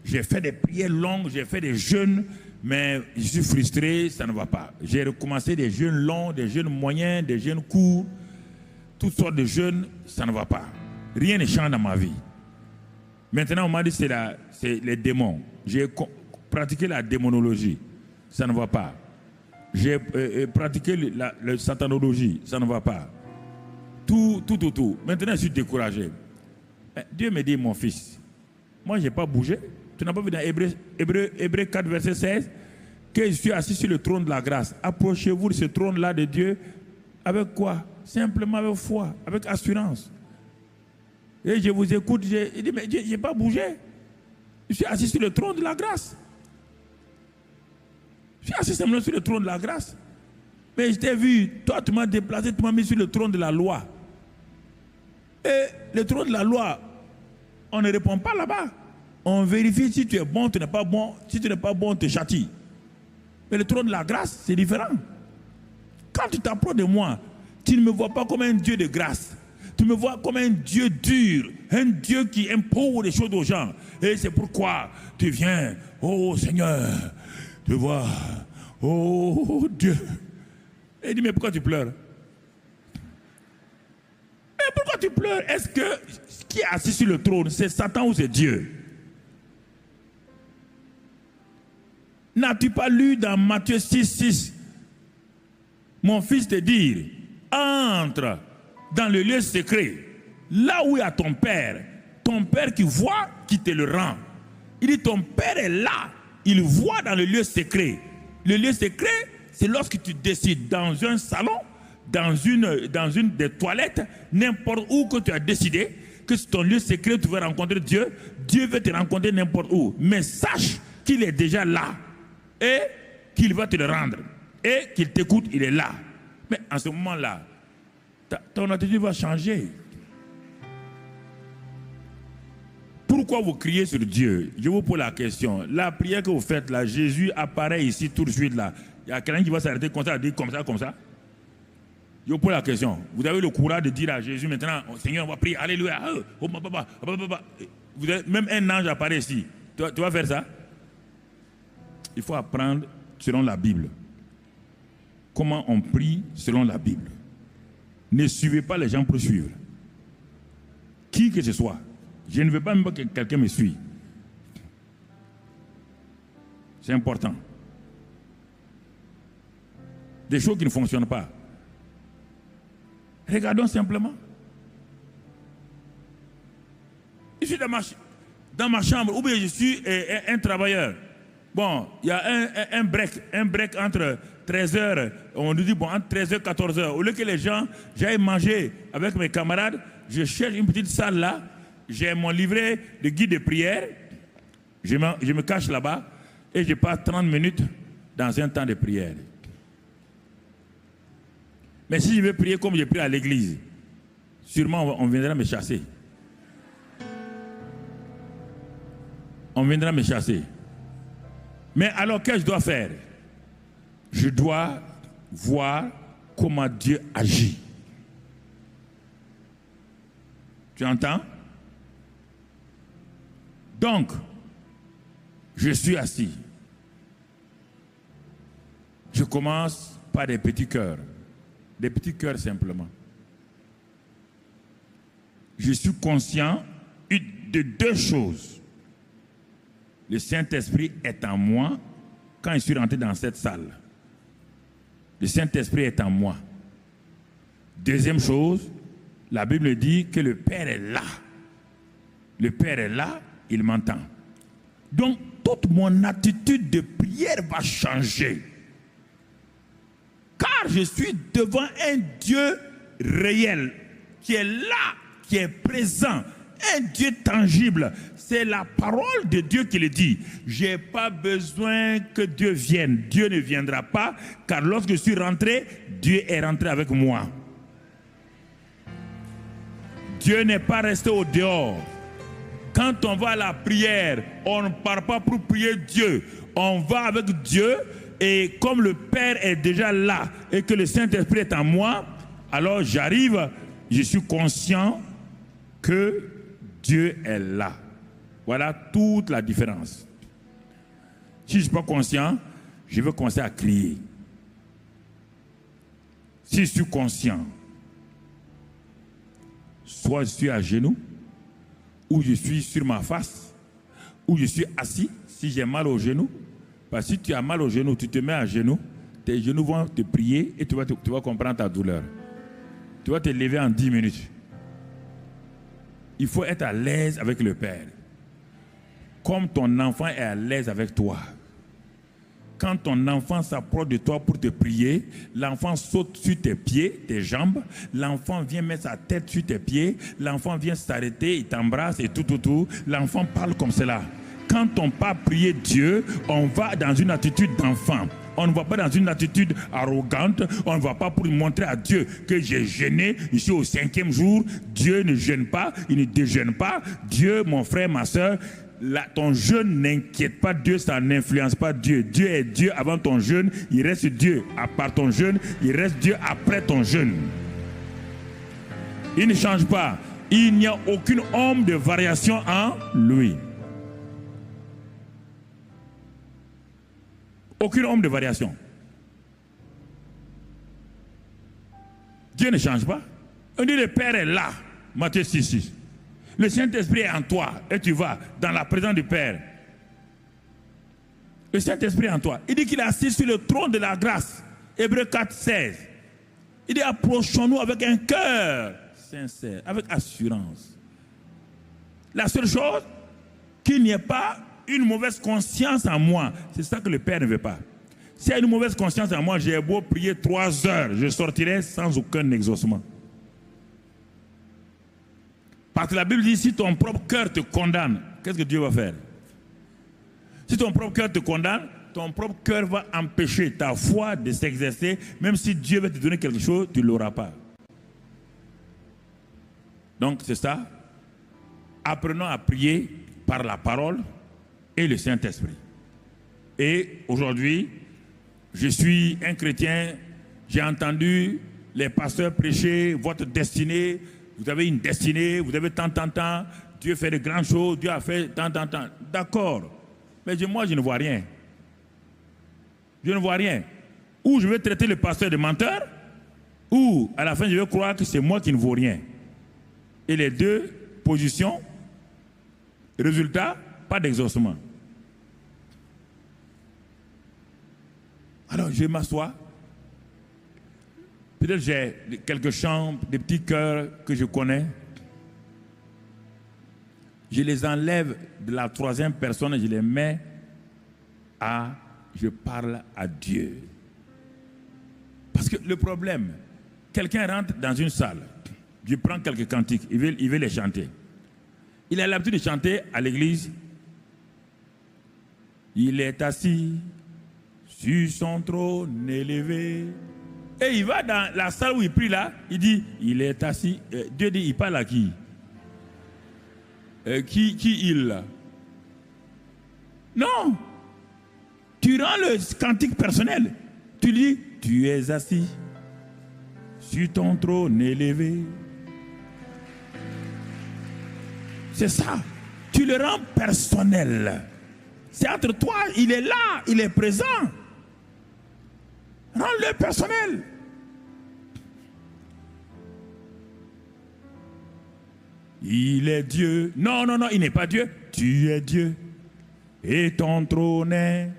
j'ai fait des prières longues, j'ai fait des jeûnes, mais je suis frustré, ça ne va pas. J'ai recommencé des jeûnes longs, des jeûnes moyens, des jeûnes courts, toutes sortes de jeûnes, ça ne va pas. Rien ne change dans ma vie. Maintenant, on m'a dit que c'est les démons. J'ai pratiqué la démonologie, ça ne va pas. J'ai pratiqué la satanologie, ça ne va pas. Tout. Maintenant, je suis découragé. Dieu me dit, mon fils, moi, je n'ai pas bougé. Tu n'as pas vu dans Hébreux 4, verset 16, que je suis assis sur le trône de la grâce. Approchez-vous de ce trône-là de Dieu. Avec quoi? Simplement avec foi, avec assurance. Et je vous écoute, je dis, mais je n'ai pas bougé. Je suis assis sur le trône de la grâce. Je suis assis simplement sur le trône de la grâce. Mais je t'ai vu, toi tu m'as déplacé, tu m'as mis sur le trône de la loi. Et le trône de la loi, on ne répond pas là-bas. On vérifie si tu es bon, tu n'es pas bon. Si tu n'es pas bon, on te châtie. Mais le trône de la grâce, c'est différent. Quand tu t'approches de moi, tu ne me vois pas comme un Dieu de grâce. Tu me vois comme un Dieu dur, un Dieu qui impose des choses aux gens. Et c'est pourquoi tu viens, oh Seigneur, tu vois, oh Dieu. Et il dit, mais pourquoi tu pleures? Mais pourquoi tu pleures? Est-ce que qui est assis sur le trône, c'est Satan ou c'est Dieu? N'as-tu pas lu dans Matthieu 6, mon fils te dire, entre dans le lieu secret, là où il y a ton père qui voit, qui te le rend. Il dit, ton père est là, il voit dans le lieu secret. Le lieu secret, c'est lorsque tu décides dans un salon, dans une des toilettes, n'importe où que tu as décidé, que c'est ton lieu secret, tu veux rencontrer Dieu, Dieu veut te rencontrer n'importe où. Mais sache qu'il est déjà là et qu'il va te le rendre. Et qu'il t'écoute, il est là. Mais en ce moment-là, ton attitude va changer. Pourquoi vous criez sur Dieu? Je vous pose la question. La prière que vous faites là, Jésus apparaît ici tout de suite là. Il y a quelqu'un qui va s'arrêter comme ça, dire comme ça. Je vous pose la question. Vous avez le courage de dire à Jésus maintenant, oh, Seigneur, on va prier, alléluia. Oh, vous avez, même un ange apparaît ici. Tu vas faire ça? Il faut apprendre selon la Bible. Comment on prie selon la Bible. Ne suivez pas les gens pour suivre. Qui que ce soit. Je ne veux pas même que quelqu'un me suive. C'est important. Des choses qui ne fonctionnent pas. Regardons simplement. Je suis dans ma chambre, ou bien je suis un travailleur. Bon, il y a un break entre 13h, on nous dit bon, entre 13h et 14h. Au lieu que les gens, j'aille manger avec mes camarades, je cherche une petite salle là, j'ai mon livret de guide de prière, je me cache là-bas et je passe 30 minutes dans un temps de prière. Mais si je veux prier comme je prie à l'église, sûrement on viendra me chasser. On viendra me chasser. Mais alors, qu'est-ce que je dois faire? Je dois voir comment Dieu agit. Tu entends? Donc, je suis assis. Je commence par des petits cœurs. Des petits cœurs simplement. Je suis conscient de deux choses. Le Saint-Esprit est en moi quand je suis rentré dans cette salle. Le Saint-Esprit est en moi. Deuxième chose, la Bible dit que le Père est là. Le Père est là, il m'entend. Donc, toute mon attitude de prière va changer. Car je suis devant un Dieu réel, qui est là, qui est présent. Un Dieu tangible. C'est la parole de Dieu qui le dit. Je n'ai pas besoin que Dieu vienne. Dieu ne viendra pas, car lorsque je suis rentré, Dieu est rentré avec moi. Dieu n'est pas resté au dehors. Quand on va à la prière, on ne part pas pour prier Dieu. On va avec Dieu, et comme le Père est déjà là et que le Saint-Esprit est en moi, alors j'arrive, je suis conscient que Dieu est là. Voilà toute la différence. Si je ne suis pas conscient, je vais commencer à crier. Si je suis conscient, soit je suis à genoux, ou je suis sur ma face, ou je suis assis, si j'ai mal au genou. Parce que si tu as mal au genou, tu te mets à genoux, tes genoux vont te prier et tu vas comprendre ta douleur. Tu vas te lever en 10 minutes. Il faut être à l'aise avec le Père. Comme ton enfant est à l'aise avec toi. Quand ton enfant s'approche de toi pour te prier, l'enfant saute sur tes pieds, tes jambes, l'enfant vient mettre sa tête sur tes pieds, l'enfant vient s'arrêter, il t'embrasse et tout. L'enfant parle comme cela. Quand on part prier Dieu, on va dans une attitude d'enfant. On ne va pas dans une attitude arrogante. On ne va pas pour montrer à Dieu que j'ai jeûné. Je suis au 5e jour. Dieu ne jeûne pas. Il ne déjeûne pas. Dieu, mon frère, ma soeur, ton jeûne n'inquiète pas Dieu. Ça n'influence pas Dieu. Dieu est Dieu avant ton jeûne. Il reste Dieu à part ton jeûne. Il reste Dieu après ton jeûne. Il ne change pas. Il n'y a aucune ombre de variation en lui. Aucune ombre de variation. Dieu ne change pas. On dit le Père est là. Matthieu 6:6. Le Saint-Esprit est en toi et tu vas dans la présence du Père. Le Saint-Esprit est en toi. Il dit qu'il est assis sur le trône de la grâce. Hébreux 4:16. Il dit approchons-nous avec un cœur sincère, avec assurance. La seule chose, qu'il n'y ait pas une mauvaise conscience en moi. C'est ça que le Père ne veut pas. S'il y a une mauvaise conscience en moi, j'ai beau prier 3 heures, je sortirai sans aucun exaucement. Parce que la Bible dit, si ton propre cœur te condamne, qu'est-ce que Dieu va faire? Si ton propre cœur te condamne, ton propre cœur va empêcher ta foi de s'exercer. Même si Dieu veut te donner quelque chose, tu ne l'auras pas. Donc c'est ça. Apprenons à prier par la parole et le Saint-Esprit. Et aujourd'hui, je suis un chrétien, j'ai entendu les pasteurs prêcher votre destinée. Vous avez une destinée, vous avez tant. Dieu fait de grandes choses, Dieu a fait tant. D'accord. Mais moi, je ne vois rien. Je ne vois rien. Ou je vais traiter le pasteur de menteur, ou à la fin, je vais croire que c'est moi qui ne vaux rien. Et les deux positions, résultat, pas d'exaucement. Alors, je m'assois. Peut-être j'ai quelques chants, des petits chœurs que je connais. Je les enlève de la 3e personne et je les mets à je parle à Dieu. Parce que le problème, quelqu'un rentre dans une salle, je prends quelques cantiques, il veut les chanter. Il a l'habitude de chanter à l'église. Il est assis sur son trône élevé. Et il va dans la salle où il prie là, il dit, il est assis. Dieu dit, il parle à qui? Qui il là? Non. Tu rends le cantique personnel. Tu dis, tu es assis sur ton trône élevé. C'est ça. Tu le rends personnel. C'est entre toi, il est là, il est présent. Rends-le personnel. Il est Dieu. Non, non, non, il n'est pas Dieu. Tu es Dieu. Et ton trône est...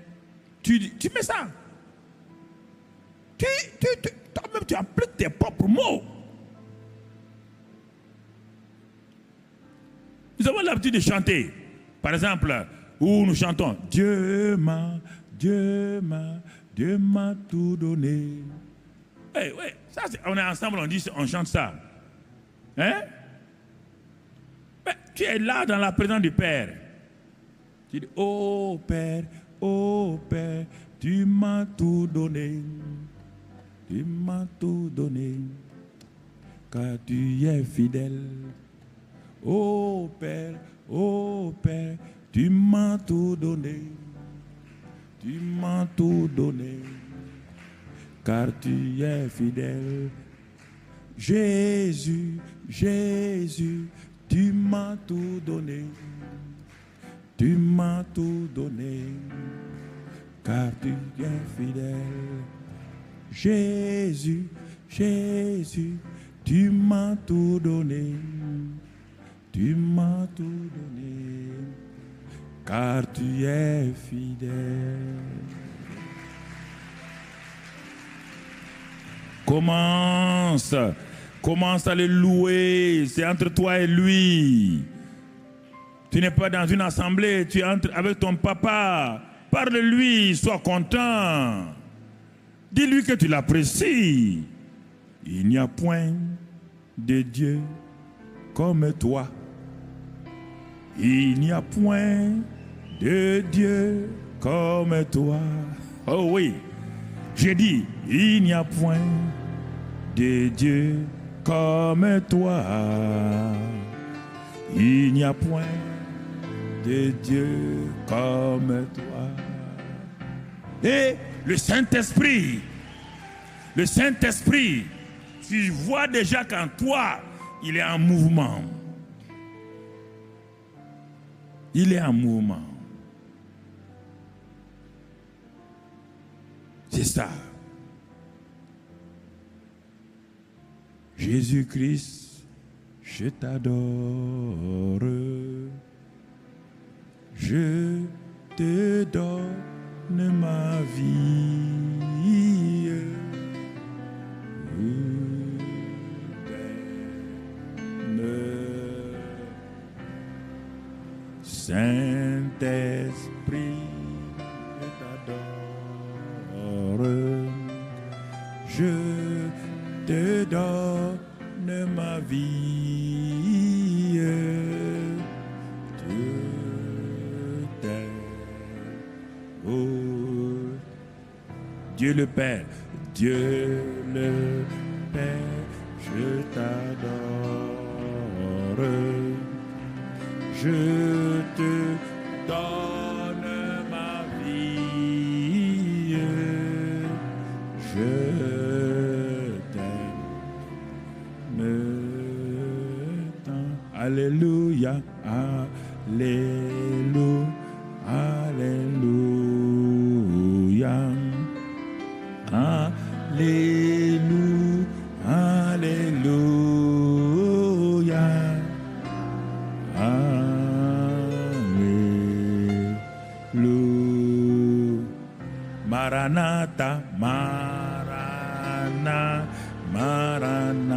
Tu mets ça. Toi-même, tu appliques tes propres mots. Nous avons l'habitude de chanter. Par exemple, où nous chantons Dieu m'a tout donné. Hey, ouais, ça, on est ensemble, on chante ça. Hein? Mais tu es là dans la présence du Père. Tu dis, oh Père, tu m'as tout donné. Tu m'as tout donné. Car tu es fidèle. Oh Père, tu m'as tout donné. Tu m'as tout donné. Car tu es fidèle. Jésus, tu m'as tout donné. Tu m'as tout donné. Car tu es fidèle. Jésus, tu m'as tout donné. Tu m'as tout donné. Car tu es fidèle. Commence à le louer. C'est entre toi et lui. Tu n'es pas dans une assemblée, tu entres avec ton papa. Parle-lui, sois content. Dis-lui que tu l'apprécies. Il n'y a point de Dieu comme toi. Il n'y a point de Dieu comme toi. Oh oui, j'ai dit, il n'y a point de Dieu comme toi. Il n'y a point de Dieu comme toi. Et le Saint-Esprit, tu vois déjà qu'en toi, il est en mouvement. Il est en mouvement. C'est ça. Jésus-Christ, je t'adore. Je te donne ma vie. Saint-Esprit, je t'adore. Je te donne ma vie. Je t'aime. Oh. Dieu le Père, Dieu le Père, je t'adore. Je te donne ma vie. Je t'aime tant. Alléluia, alléluia, alléluia, alléluia, alléluia, alléluia. Maranatha, Maranatha, Maranatha,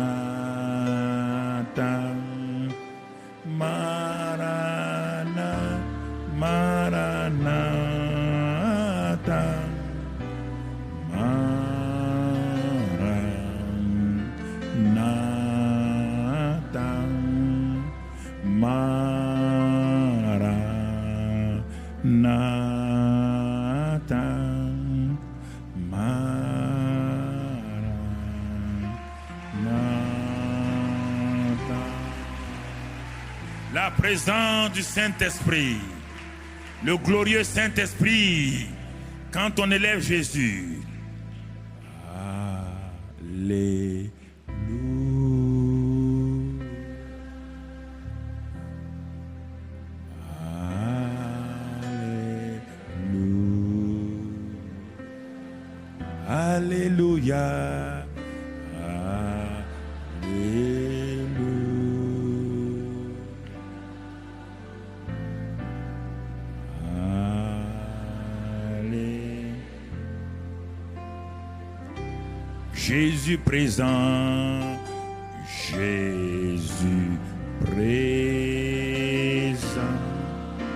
Maranatha, Maranatha, Maranatha, Maranatha, Maranatha. La présence du Saint-Esprit, le glorieux Saint-Esprit Quand on élève Jésus. Alléluia. Alléluia. Jésus présent, Jésus présent,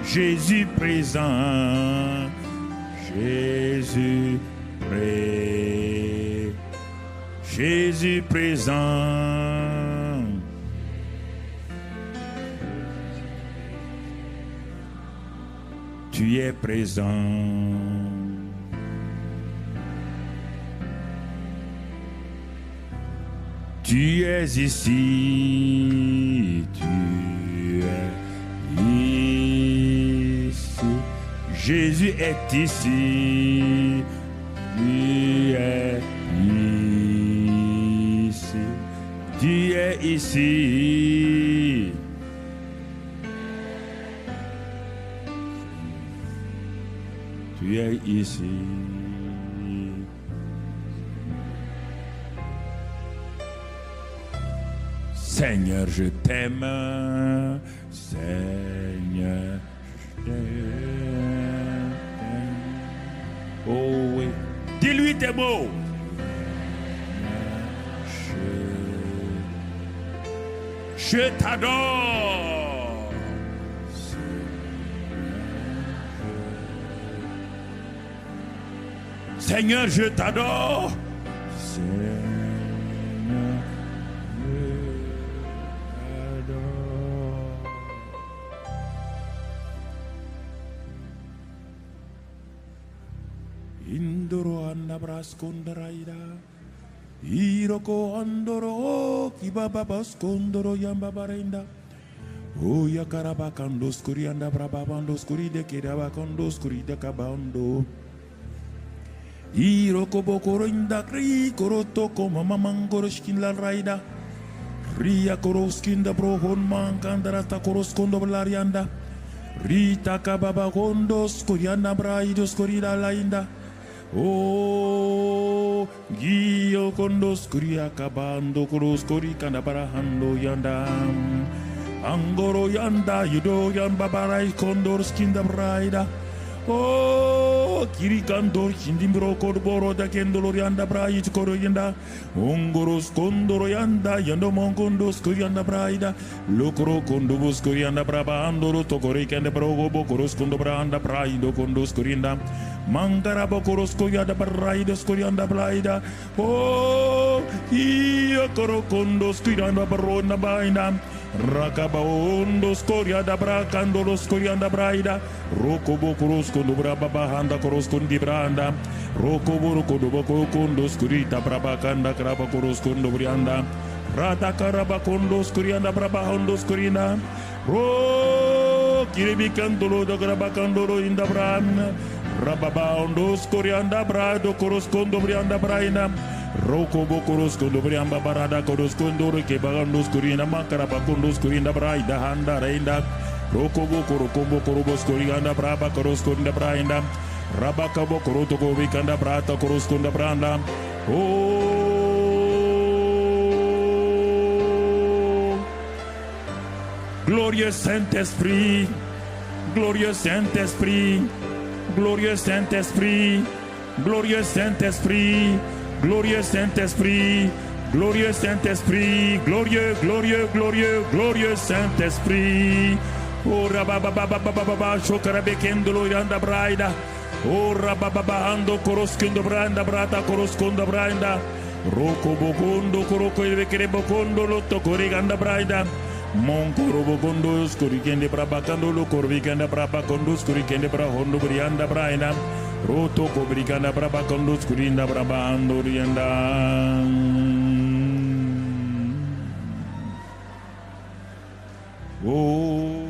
Jésus présent, Jésus présent, Jésus présent. Tu es présent. Tu es ici, tu es ici, Jésus est ici, tu es ici, tu es ici. Tu es ici. Seigneur, je t'aime. Seigneur, je t'aime. Oh oui. Dis-lui tes mots. Je t'adore. Seigneur, je t'adore. Indoro andabras kondaraida, iroko andoro kibaba bas kondoro yamba barenda. O yakaraba kandos kuri andabraba bandos kuri de kedaba kandos kuri de kabando. Iroko bokoro indakri koroto koma mamangoro skin la raida. Ria koroskin da brohon mankandara ta koroskondo blarianda. Rita kababa kondos kuri andabraidos kuri da lainda. Oh, Gio kondos kuri akabando koros kuri kanda barahando yanda. Angoro yanda yudo yan babarai kondor skinda braida. Oh, kiri kandor kindimbro korboro da kendolo yanda brait koro yanda. Ongoros kondoro yanda yando mongondos kuri yanda braida. Lokoro kondobos kuri yanda braba andoro tokore kende brogo bokoros kondo branda braido kondos kuri yanda. Mangara bokoros kuri yanda braidos kuri yanda braida. Oh, iya koro kondos kuri yanda barona baina. Rakaba ondos koria da brakandolos koria da braida. Roko bokoros kondo braba bahanda koros kondi branda. Roko boroko do boko kondos kurita braba kanda kraba koros kondo brianda. Rata karaba kondos kurianda braba hondos kurina. Ro kiribi kandolo da kraba kandolo inda branda. Rababa ondos korianda brado koros kondo brianda braina. Roko bokoros kondo briamba barada koros kondo ke bagandos kurina makaraba kondos kurinda braida handa reinda. Roko bokoro kombo korobos kurianda braba koros konda brainda. Rabaka bokoro to go vikanda brata koros konda branda. Oh, glorieux Saint-Esprit, glorieux Saint-Esprit, glorieux Saint-Esprit, glorieux Saint-Esprit, glorieux Saint-Esprit, glorieux Saint-Esprit, glorieux, glorieux, glorieux, glorieux Saint-Esprit. Oh rababababababa shokarabekendolo yanda braida. Oh rabababa ando koroskindo branda brata koroskondo branda. Roko bokondo koroko evekere bokondo lotto koriganda braida. Monkoro bokondo skorikende brabakando lo koriganda brabakondo skorikende brahondo brianda braida. Roto kobriganda brabakondo skorinda brabando rianda. Oh,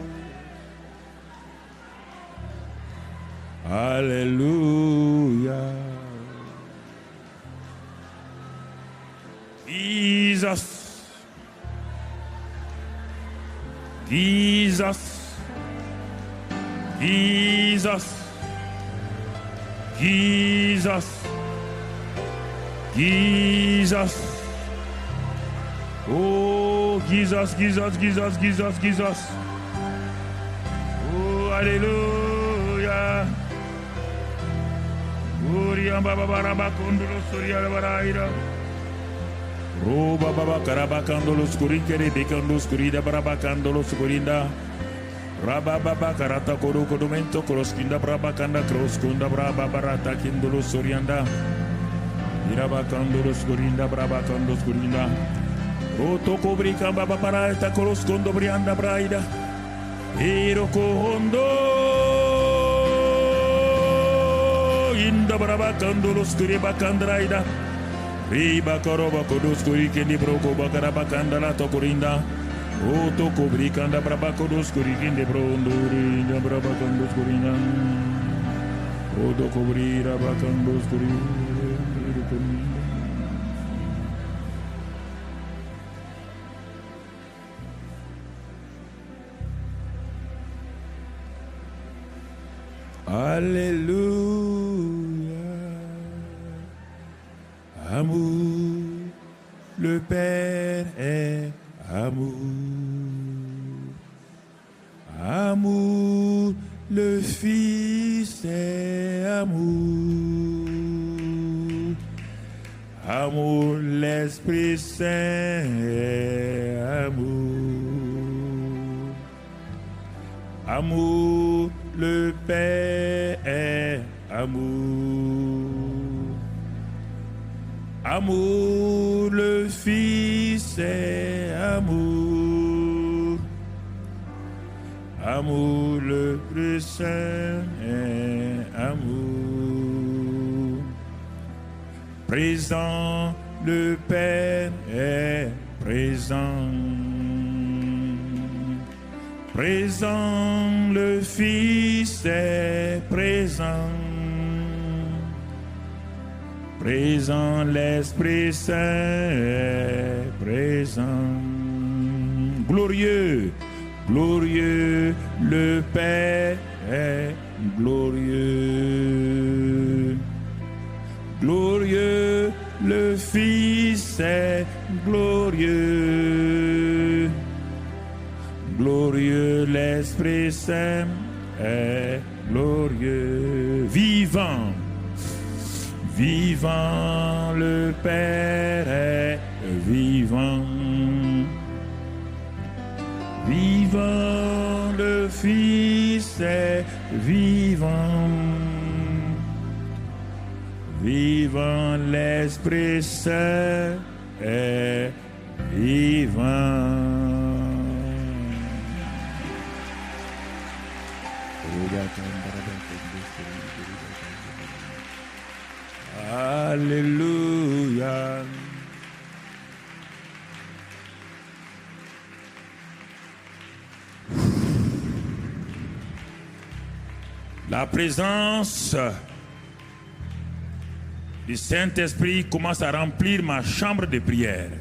Alléluia. Jesus. Jesus. Jesus. Jesus. Jesus. Oh, Jesus, Jesus, Jesus, Jesus, Jesus. Oh, Alléluia. Uriamba Baba Kondolo Surya Baraira. Roba Baba Karabakandolo Skurikere Bekando Skurida Barabakandolo Skurinda. Raba Baba Karata Koro Kodumento Kroskinda Brabakanda Kroskunda Braba Barata Kindolo Surianda. Irabakandolo Skurinda Brabakando Skurinda. Roto Kobrika Baba Barata Kroskondo Brianda Braida. Iroko Hondo Inda Brabakandolo Skuriba Kandraida. Riba Koroba Kodoskuri Kendi Broko Bakarabakanda La Tokorinda. Oto Kobrikanda Brabakodos Kurikinde Bronduri Brabakandos Kurina. Oto Kobri Rabakandos Kuri. Alléluia. Amour, le Père est amour. Amour, le Fils est amour. Amour, l'Esprit Saint est amour. Amour, le Père est amour. Amour, le Fils est amour. Amour, le Saint est amour. Présent, le Père est présent. Présent, le Fils est présent. Présent, l'Esprit Saint est présent. Glorieux, glorieux, le Père est glorieux. Glorieux, le Fils est glorieux. Glorieux, l'Esprit Saint est glorieux. Vivant. Vivant, le Père est vivant. Vivant, le Fils est vivant. Vivant, l'Esprit Saint est vivant. Alléluia. La présence du Saint-Esprit commence à remplir ma chambre de prière.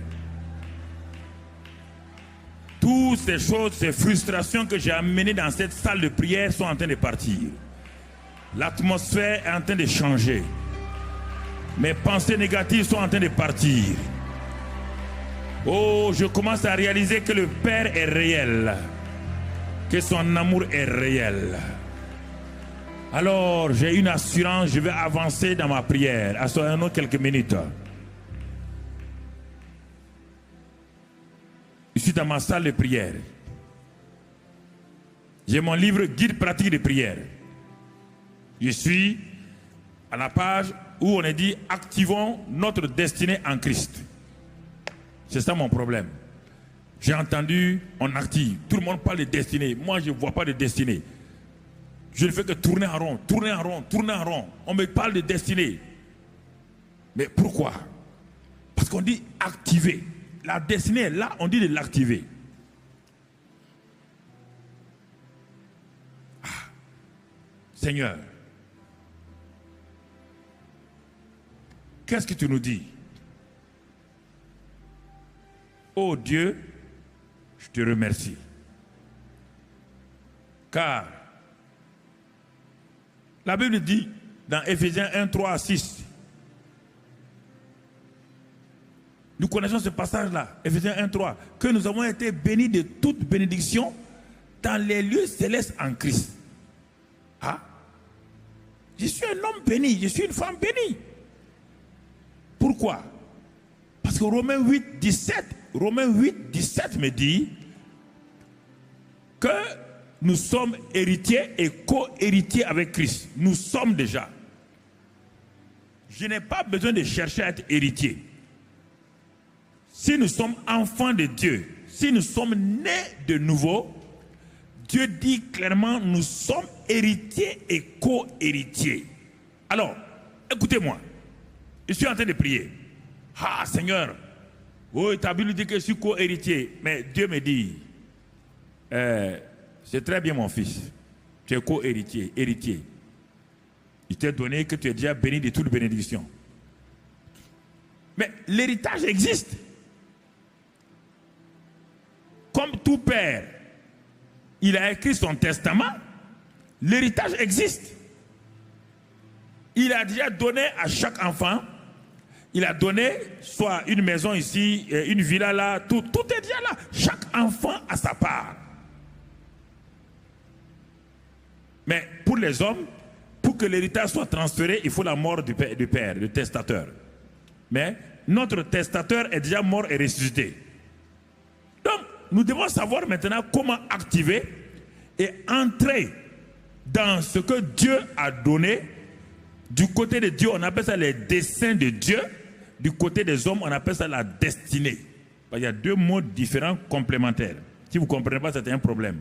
Toutes ces choses, ces frustrations que j'ai amenées dans cette salle de prière sont en train de partir. L'atmosphère est en train de changer. Mes pensées négatives sont en train de partir. Oh, je commence à réaliser que le Père est réel, que son amour est réel. Alors, j'ai une assurance, je vais avancer dans ma prière. Assoyons-nous quelques minutes. Je suis dans ma salle de prière. J'ai mon livre guide pratique de prière. Je suis à la page où on est dit activons notre destinée en Christ. C'est ça mon problème. J'ai entendu, on active. Tout le monde parle de destinée. Moi, je ne vois pas de destinée. Je ne fais que tourner en rond, tourner en rond, tourner en rond. On me parle de destinée. Mais pourquoi? Parce qu'on dit activer. La destinée est là, on dit de l'activer. Ah. Seigneur, qu'est-ce que tu nous dis? Oh Dieu, je te remercie. Car la Bible dit dans Éphésiens 1, 3 à 6, nous connaissons ce passage-là, Éphésiens 1, 3, que nous avons été bénis de toute bénédiction dans les lieux célestes en Christ. Ah, je suis un homme béni, je suis une femme bénie. Pourquoi? Parce que Romains 8, 17 me dit que nous sommes héritiers et co-héritiers avec Christ. Nous sommes déjà. Je n'ai pas besoin de chercher à être héritier. Si nous sommes enfants de Dieu, si nous sommes nés de nouveau, Dieu dit clairement, nous sommes héritiers et co-héritiers. Alors, écoutez-moi. Je suis en train de prier. Ah, Seigneur, oh, ta Bible dit que je suis co-héritier. Mais Dieu me dit, c'est très bien mon fils. Tu es co-héritier, héritier. Il t'a donné que tu es déjà béni de toute bénédiction. Mais l'héritage existe. Comme tout père, il a écrit son testament, l'héritage existe. Il a déjà donné à chaque enfant, il a donné soit une maison ici, une villa là, tout est déjà là. Chaque enfant a sa part. Mais pour les hommes, pour que l'héritage soit transféré, il faut la mort du père, du testateur. Mais notre testateur est déjà mort et ressuscité. Donc, nous devons savoir maintenant comment activer et entrer dans ce que Dieu a donné. Du côté de Dieu, on appelle ça les desseins de Dieu. Du côté des hommes, on appelle ça la destinée. Il y a deux mots différents, complémentaires. Si vous ne comprenez pas, c'est un problème.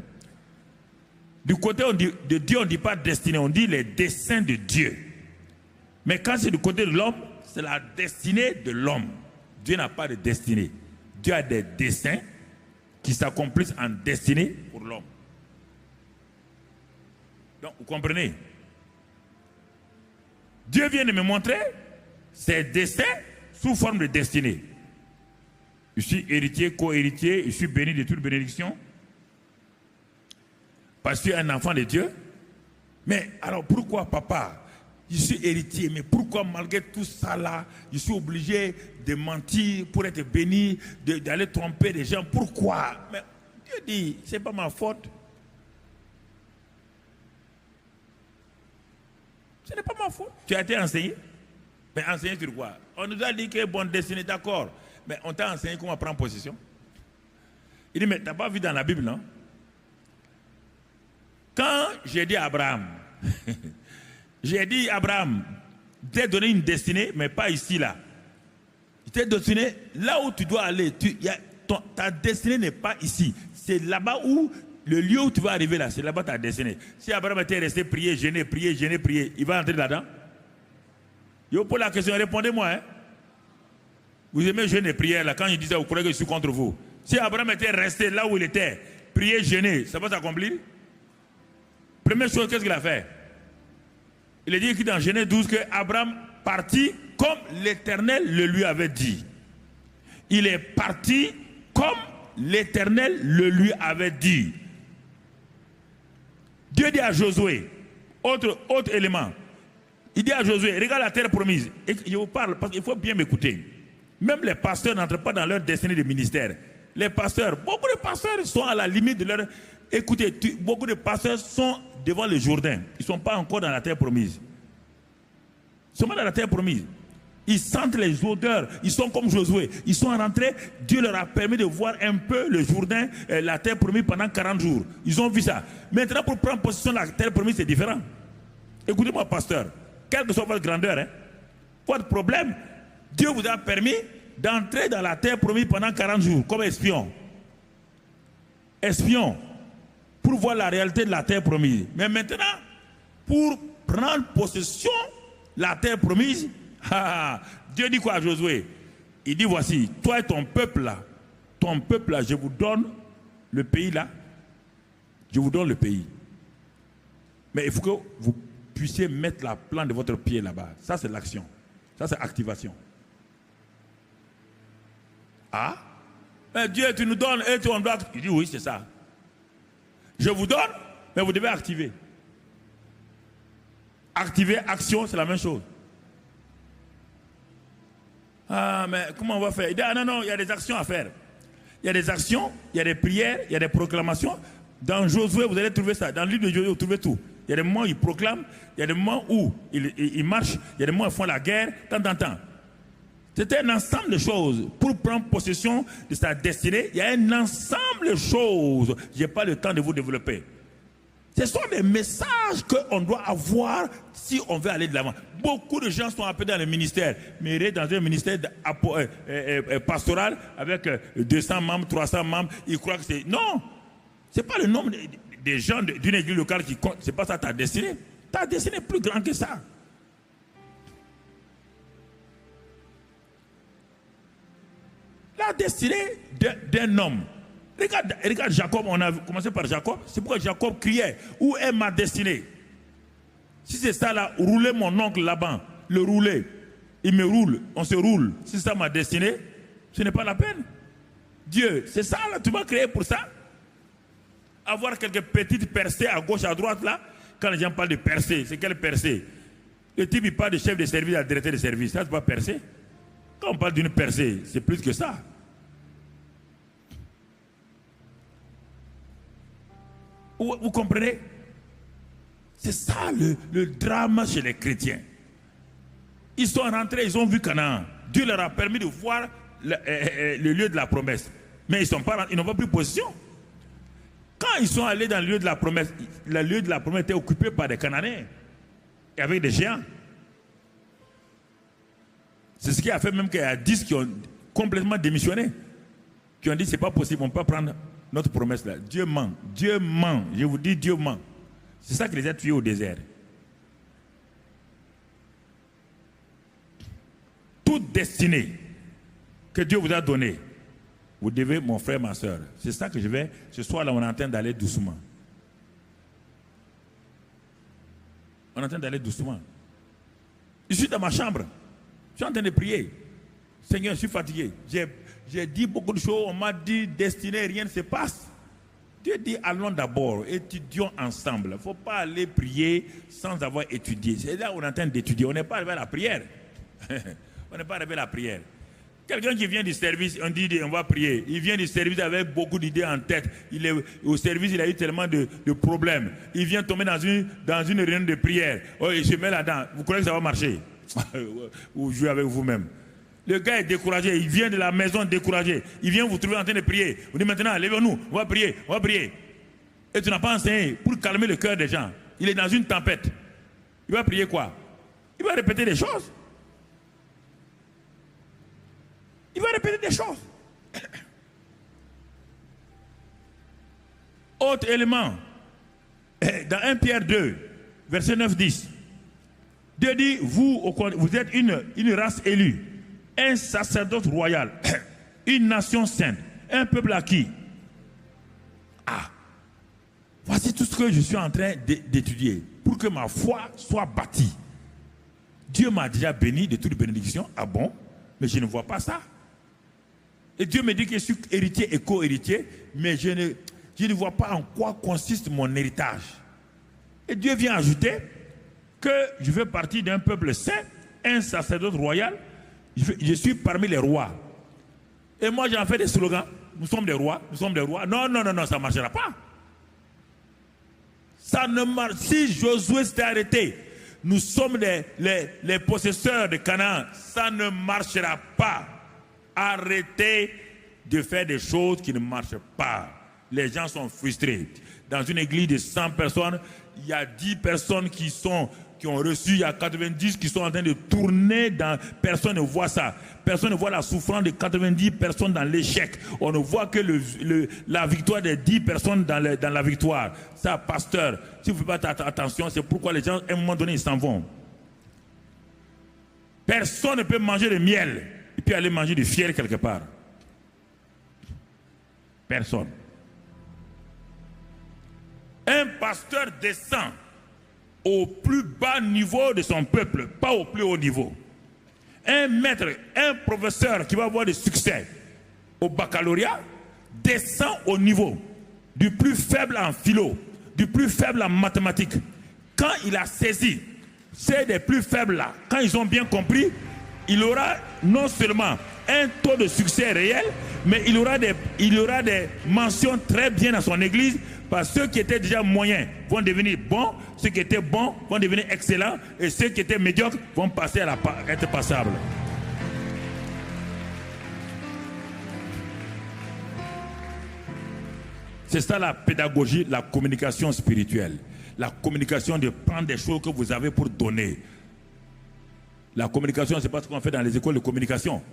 Du côté de Dieu, on ne dit pas destinée, on dit les desseins de Dieu. Mais quand c'est du côté de l'homme, c'est la destinée de l'homme. Dieu n'a pas de destinée. Dieu a des desseins qui s'accomplissent en destinée pour l'homme. Donc, vous comprenez? Dieu vient de me montrer ses desseins sous forme de destinée. Je suis héritier, co-héritier, je suis béni de toute bénédiction. Parce que je suis un enfant de Dieu. Mais alors pourquoi, papa, je suis héritier, mais pourquoi malgré tout ça là, je suis obligé de mentir pour être béni, d'aller tromper les gens? Pourquoi? Mais Dieu dit, c'est pas ma faute. Ce n'est pas ma faute. Tu as été enseigné? Mais enseigné sur quoi? On nous a dit que bonne destinée, d'accord. Mais on t'a enseigné comment prendre possession. Il dit, mais tu n'as pas vu dans la Bible, non? Quand j'ai dit à Abraham, j'ai dit à Abraham, je t'ai donné une destinée, mais pas ici, là. Je t'ai destiné là où tu dois aller. Ta destinée n'est pas ici. C'est là-bas où, le lieu où tu vas arriver là, c'est là-bas ta destinée. Si Abraham était resté prier, jeûner, il va entrer là-dedans? Je vous pose la question, répondez-moi. Hein? Vous aimez jeûner, prière là, quand je disais, vous croyez que je suis contre vous. Si Abraham était resté là où il était, prier, jeûner, ça va s'accomplir? Première chose, qu'est-ce qu'il a fait? Il a dit que dans Genèse 12 que Abraham partit comme l'Éternel le lui avait dit. Il est parti comme l'Éternel le lui avait dit. Dieu dit à Josué, autre élément, il dit à Josué, regarde la terre promise. Et je vous parle parce qu'il faut bien m'écouter. Même les pasteurs n'entrent pas dans leur destinée de ministère. Les pasteurs, beaucoup de pasteurs sont à la limite de leur... Écoutez, beaucoup de pasteurs sont devant le Jourdain. Ils ne sont pas encore dans la terre promise. Ils sont pas dans la terre promise. Ils sentent les odeurs. Ils sont comme Josué. Ils sont rentrés. Dieu leur a permis de voir un peu le Jourdain, la terre promise pendant 40 jours. Ils ont vu ça. Maintenant, pour prendre possession de la terre promise, c'est différent. Écoutez-moi, pasteur. Quelle que soit votre grandeur, votre problème, Dieu vous a permis d'entrer dans la terre promise pendant 40 jours comme espion. Espion. Pour voir la réalité de la terre promise. Mais maintenant, pour prendre possession de la terre promise, Dieu dit quoi à Josué? Il dit, voici, toi et ton peuple là, je vous donne le pays là. Je vous donne le pays. Mais il faut que vous puissiez mettre la plante de votre pied là-bas. Ça, c'est l'action. Ça, c'est activation. Ah? Mais Dieu, tu nous donnes et tu on doit. Il dit oui, c'est ça. Je vous donne, mais vous devez activer. Activer, action, c'est la même chose. Ah, mais comment on va faire? Il dit, ah non, non, il y a des actions à faire. Il y a des actions, il y a des prières, il y a des proclamations. Dans Josué, vous allez trouver ça. Dans le livre de Josué, vous trouvez tout. Il y a des moments où ils proclament, il y a des moments où ils marchent, il y a des moments où ils font la guerre, temps. C'est un ensemble de choses. Pour prendre possession de sa destinée, il y a un ensemble de choses. Je n'ai pas le temps de vous développer. Ce sont des messages qu'on doit avoir si on veut aller de l'avant. Beaucoup de gens sont appelés dans le ministère, mais dans un ministère pastoral avec 200 membres, 300 membres, ils croient que c'est... Non, ce n'est pas le nombre des gens d'une église locale qui compte. Ce n'est pas ça ta destinée. Ta destinée est plus grande que ça. La destinée d'un homme. Regarde Jacob, on a commencé par Jacob. C'est pourquoi Jacob criait, où est ma destinée? Si c'est ça là, rouler mon oncle là-bas, le rouler, il me roule, on se roule. Si c'est ça ma destinée, ce n'est pas la peine. Dieu, c'est ça là, tu m'as créé pour ça? Avoir quelques petites percées à gauche, à droite là, quand les gens parlent de percées, c'est quelle percée? Le type il parle de chef de service à directeur de service, ça c'est pas percée. Quand on parle d'une percée, c'est plus que ça. Vous comprenez? C'est ça le drame chez les chrétiens. Ils sont rentrés, ils ont vu Canaan. Dieu leur a permis de voir le lieu de la promesse. Mais ils n'ont pas pris position. Quand ils sont allés dans le lieu de la promesse, le lieu de la promesse était occupé par des Cananéens et avec des géants. C'est ce qui a fait même qu'il y a 10 qui ont complètement démissionné. Qui ont dit c'est pas possible, on ne peut pas prendre notre promesse là. Dieu ment. Dieu ment. Je vous dis, Dieu ment. C'est ça qui les a tués au désert. Toute destinée que Dieu vous a donnée, vous devez, mon frère, ma soeur. C'est ça que je vais. Ce soir là, on est en train d'aller doucement. On est en train d'aller doucement. Je suis dans ma chambre. Je suis en train de prier. Seigneur, je suis fatigué. J'ai dit beaucoup de choses. On m'a dit destinée, rien ne se passe. Dieu dit allons d'abord, étudions ensemble. Il ne faut pas aller prier sans avoir étudié. C'est là où on est en train d'étudier. On n'est pas arrivé à la prière. On n'est pas arrivé à la prière. Quelqu'un qui vient du service, on dit on va prier. Il vient du service avec beaucoup d'idées en tête. Au service, il a eu tellement de problèmes. Il vient tomber dans une réunion de prière. Oh, il se met là-dedans. Vous croyez que ça va marcher? Vous jouez avec vous-même. Le gars est découragé, il vient de la maison découragé. Il vient vous trouver en train de prier. Vous dites maintenant, levez-nous, on va prier, on va prier. Et tu n'as pas enseigné pour calmer le cœur des gens. Il est dans une tempête. Il va prier quoi? Il va répéter des choses. Il va répéter des choses. Autre élément. Dans 1 Pierre 2, verset 9-10. Dieu dit, vous êtes une race élue, un sacerdoce royal, une nation sainte, un peuple acquis. Ah, voici tout ce que je suis en train d'étudier pour que ma foi soit bâtie. Dieu m'a déjà béni de toutes les bénédictions. Ah bon? Mais je ne vois pas ça. Et Dieu me dit que je suis héritier et co-héritier, mais je ne vois pas en quoi consiste mon héritage. Et Dieu vient ajouter que je fais partie d'un peuple saint, un sacerdoce royal, je suis parmi les rois. Et moi j'en fais des slogans, nous sommes des rois, nous sommes des rois. Non, ça ne marchera pas. Ça ne marche. Si Josué s'était arrêté, nous sommes les possesseurs de Canaan, ça ne marchera pas. Arrêtez de faire des choses qui ne marchent pas. Les gens sont frustrés. Dans une église de 100 personnes, il y a 10 personnes qui ont reçu, il y a 90 qui sont en train de tourner personne ne voit ça. Personne ne voit la souffrance de 90 personnes dans l'échec. On ne voit que la victoire des 10 personnes dans la victoire. Ça, pasteur, si vous ne faites pas attention, c'est pourquoi les gens, à un moment donné, ils s'en vont. Personne ne peut manger de miel et puis aller manger du fiel quelque part. Personne. Un pasteur descend au plus bas niveau de son peuple, pas au plus haut niveau. Un maître, un professeur qui va avoir du succès, au baccalauréat descend au niveau du plus faible en philo, du plus faible en mathématiques. Quand il a saisi ces des plus faibles là, quand ils ont bien compris, il aura non seulement un taux de succès réel, mais il aura des mentions très bien dans son église, parce que ceux qui étaient déjà moyens vont devenir bons, ceux qui étaient bons vont devenir excellents, et ceux qui étaient médiocres vont passer à être passables. C'est ça la pédagogie, la communication spirituelle. La communication de prendre des choses que vous avez pour donner. La communication, c'est pas ce qu'on fait dans les écoles de communication.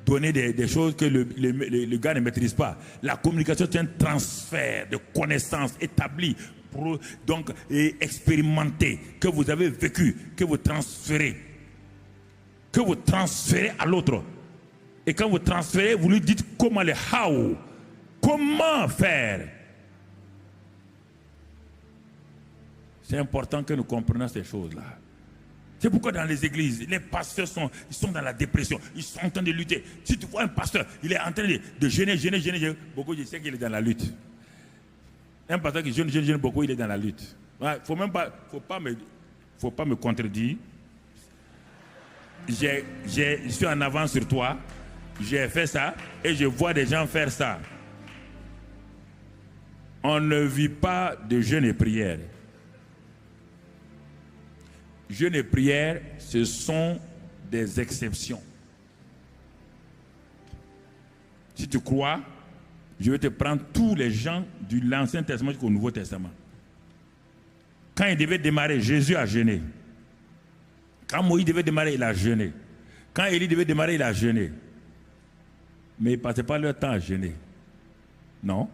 Donner des choses que le gars ne maîtrise pas. La communication, c'est un transfert de connaissances établies, donc et expérimentées, que vous avez vécu, que vous transférez à l'autre. Et quand vous transférez, vous lui dites comment le how, comment faire. C'est important que nous comprenions ces choses-là. C'est pourquoi dans les églises, les pasteurs sont dans la dépression. Ils sont en train de lutter. Si tu vois un pasteur, il est en train de gêner. Beaucoup, je sais qu'il est dans la lutte. Un pasteur qui gêne beaucoup, il est dans la lutte. Ouais, faut pas me contredire. Je suis en avance sur toi. J'ai fait ça et je vois des gens faire ça. On ne vit pas de jeûne et prière. Jeûne et prière, ce sont des exceptions. Si tu crois, je vais te prendre tous les gens de l'Ancien Testament jusqu'au Nouveau Testament. Quand il devait démarrer, Jésus a jeûné. Quand Moïse devait démarrer, il a jeûné. Quand Élie devait démarrer, il a jeûné. Mais ils ne passaient pas leur temps à jeûner. Non.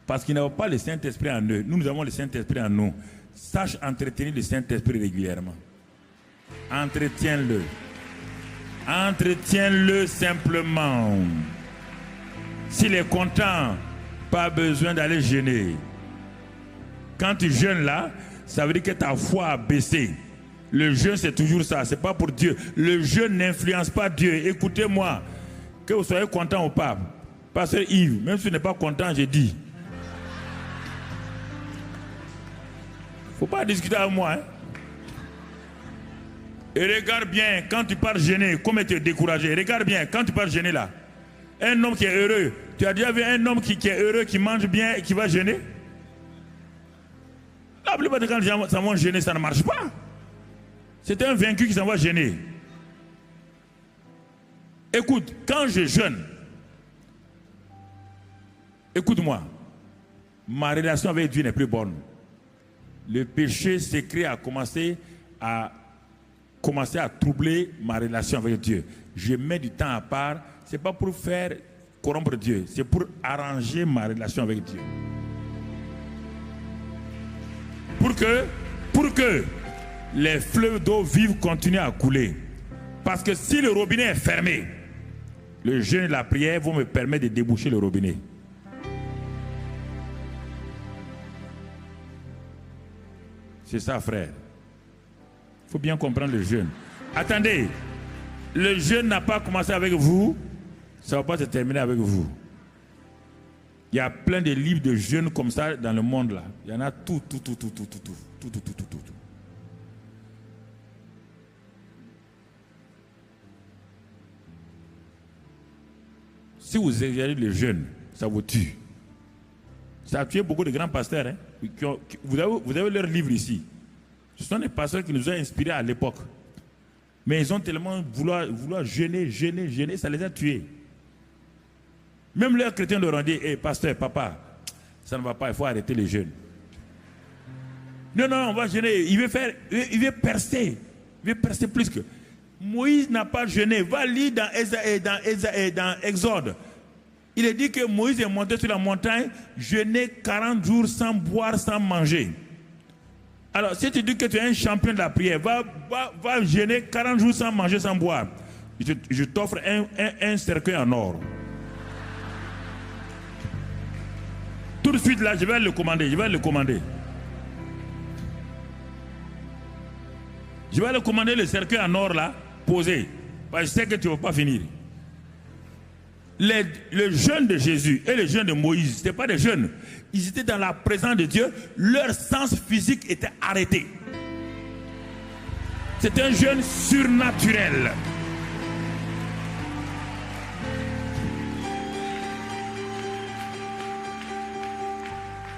Parce qu'ils n'avaient pas le Saint-Esprit en eux. Nous avons le Saint-Esprit en nous. Sache entretenir le Saint-Esprit régulièrement. Entretiens-le. Entretiens-le simplement. S'il est content, pas besoin d'aller jeûner. Quand tu jeûnes là, ça veut dire que ta foi a baissé. Le jeûne, c'est toujours ça. C'est pas pour Dieu. Le jeûne n'influence pas Dieu. Écoutez-moi. Que vous soyez content ou pas. Pasteur Yves, même si tu n'es pas content, j'ai dit. Faut pas discuter avec moi. Hein? Et regarde bien, quand tu pars gêner, comment tu es découragé. Regarde bien, quand tu pars gêner là. Un homme qui est heureux. Tu as déjà vu un homme qui est heureux, qui mange bien et qui va gêner? La plupart des gens, quand ça va gêner, ça ne marche pas. C'est un vaincu qui s'en va gêner. Écoute, quand je jeûne, écoute-moi, ma relation avec Dieu n'est plus bonne. Le péché secret a commencé à troubler ma relation avec Dieu. Je mets du temps à part. Ce n'est pas pour faire corrompre Dieu. C'est pour arranger ma relation avec Dieu. Pour que les fleuves d'eau vive continuent à couler. Parce que si le robinet est fermé, le jeûne et la prière vont me permettre de déboucher le robinet. C'est ça, frère. Il faut bien comprendre le jeûne. Attendez, le jeûne n'a pas commencé avec vous, ça ne va pas se terminer avec vous. Il y a plein de livres de jeûne comme ça dans le monde là. Il y en a tout. Si vous exagérez le jeûne, ça vous tue. Ça a tué beaucoup de grands pasteurs. Hein, vous avez leurs livres ici. Ce sont des pasteurs qui nous ont inspirés à l'époque. Mais ils ont tellement vouloir jeûner, ça les a tués. Même leurs chrétiens leur ont dit, hey, pasteur, papa, ça ne va pas, il faut arrêter les jeûnes. Non, on va jeûner. Il veut percer. Il veut percer plus que. Moïse n'a pas jeûné. Va lire dans Exode. Il est dit que Moïse est monté sur la montagne, jeûner 40 jours sans boire, sans manger. Alors, si tu dis que tu es un champion de la prière, va jeûner 40 jours sans manger, sans boire. Je t'offre un cercueil en or. Tout de suite là, je vais le commander. Je vais le commander le cercueil en or là, posé. Parce que je sais que tu ne vas pas finir. Le jeûne de Jésus et le jeûne de Moïse, ce n'étaient pas des jeûnes. Ils étaient dans la présence de Dieu. Leur sens physique était arrêté. C'est un jeûne surnaturel.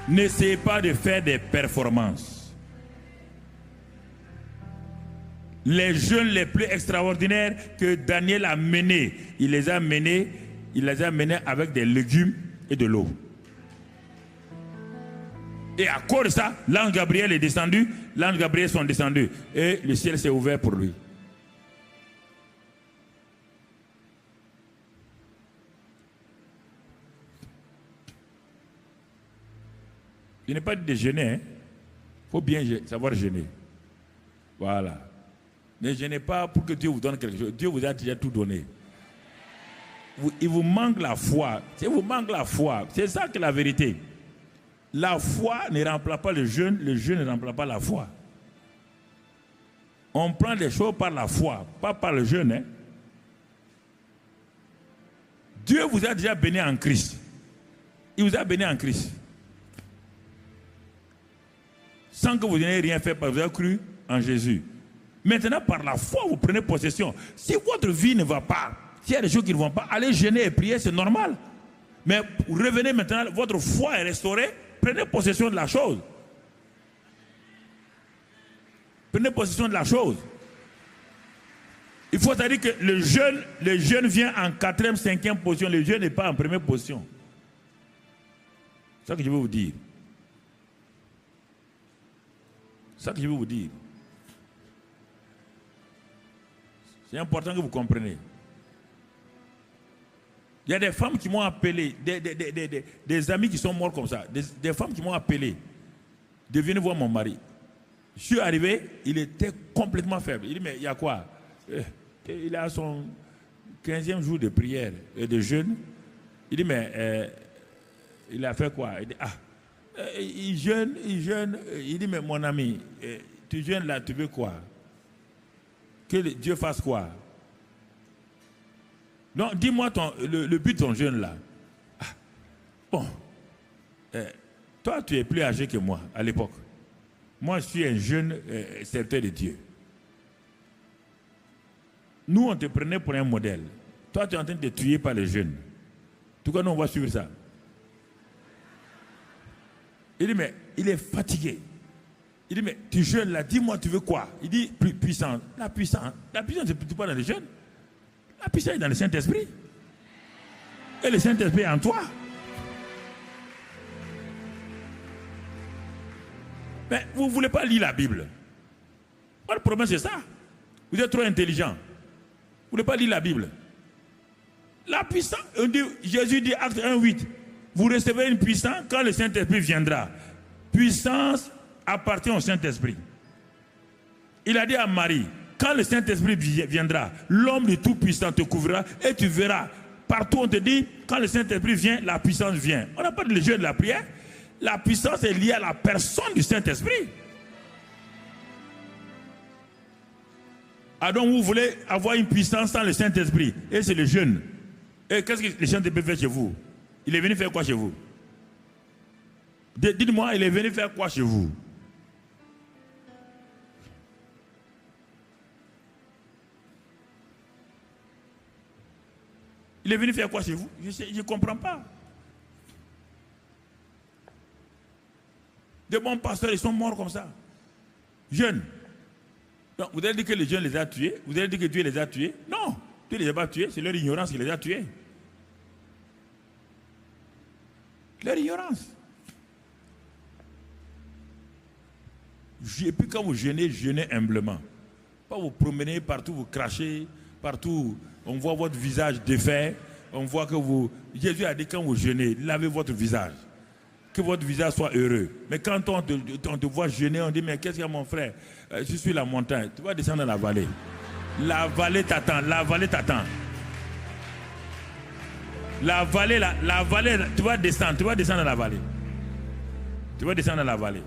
N'essayez pas de faire des performances. Les jeûnes les plus extraordinaires que Daniel a menés, il les a menés avec des légumes et de l'eau. Et à cause de ça, l'ange Gabriel est descendu, l'ange Gabriel sont descendus et le ciel s'est ouvert pour lui. Je n'ai pas dit de jeûner, il faut bien savoir jeûner. Voilà. Ne jeûnez pas pour que Dieu vous donne quelque chose. Dieu vous a déjà tout donné. Il vous manque la foi. Il vous manque la foi. C'est ça que la vérité. La foi ne remplace pas le jeûne ne remplace pas la foi. On prend les choses par la foi, pas par le jeûne. Hein. Dieu vous a déjà béni en Christ. Il vous a béni en Christ. Sans que vous n'ayez rien fait, parce que vous avez cru en Jésus. Maintenant, par la foi, vous prenez possession. Si votre vie ne va pas, s'il y a des choses qui ne vont pas, allez jeûner et prier, c'est normal. Mais revenez maintenant, votre foi est restaurée, prenez possession de la chose. Prenez possession de la chose. Il faut dire que le jeûne vient en 4e, 5e position. Le jeûne n'est pas en première position. C'est ça que je veux vous dire. C'est ça que je veux vous dire. C'est important que vous compreniez. Il y a des femmes qui m'ont appelé, des amis qui sont morts comme ça, des femmes qui m'ont appelé de venir voir mon mari. Je suis arrivé, il était complètement faible. Il dit, mais il y a quoi? Il a son 15e jour de prière et de jeûne. Il dit, mais il a fait quoi? Il dit, il jeûne. Il dit, mais mon ami, tu jeûnes là, tu veux quoi? Que Dieu fasse quoi? Non, dis-moi le but de ton jeûne là. Bon, toi tu es plus âgé que moi à l'époque. Moi je suis un jeune serviteur de Dieu. Nous on te prenait pour un modèle. Toi tu es en train de te tuer par les jeunes. En tout cas nous on va suivre ça. Il dit mais il est fatigué. Il dit mais tu jeûnes là, dis-moi tu veux quoi? Il dit puissance. La puissance c'est pas dans les jeunes. La puissance est dans le Saint-Esprit. Et le Saint-Esprit est en toi. Mais vous ne voulez pas lire la Bible. Votre problème c'est ça. Vous êtes trop intelligent. Vous ne voulez pas lire la Bible. La puissance, Jésus dit acte 1:8. Vous recevez une puissance quand le Saint-Esprit viendra. Puissance appartient au Saint-Esprit. Il a dit à Marie, quand le Saint-Esprit viendra, l'homme du Tout-Puissant te couvrira et tu verras. Partout on te dit, quand le Saint-Esprit vient, la puissance vient. On n'a pas de jeu de la prière. La puissance est liée à la personne du Saint-Esprit. Ah donc vous voulez avoir une puissance sans le Saint-Esprit. Et c'est le jeûne. Et qu'est-ce que le Saint-Esprit fait chez vous? Il est venu faire quoi chez vous? Dites-moi, il est venu faire quoi chez vous? Il est venu faire quoi chez vous? Je ne comprends pas. De bons pasteurs, ils sont morts comme ça. Jeunes. Donc, vous allez dire que les jeunes les a tués? Vous allez dire que Dieu les a tués? Non, Dieu ne les a pas tués, c'est leur ignorance qui les a tués. Leur ignorance. Et puis quand vous jeûnez humblement. Pas vous promenez partout, vous crachez, partout, on voit votre visage défait, on voit que vous... Jésus a dit quand vous jeûnez, lavez votre visage. Que votre visage soit heureux. Mais quand on te voit jeûner, on dit, mais qu'est-ce qu'il y a mon frère? Je suis la montagne. Tu vas descendre dans la vallée. La vallée t'attend, la vallée t'attend. La vallée, tu vas descendre dans la vallée. Tu vas descendre dans la vallée.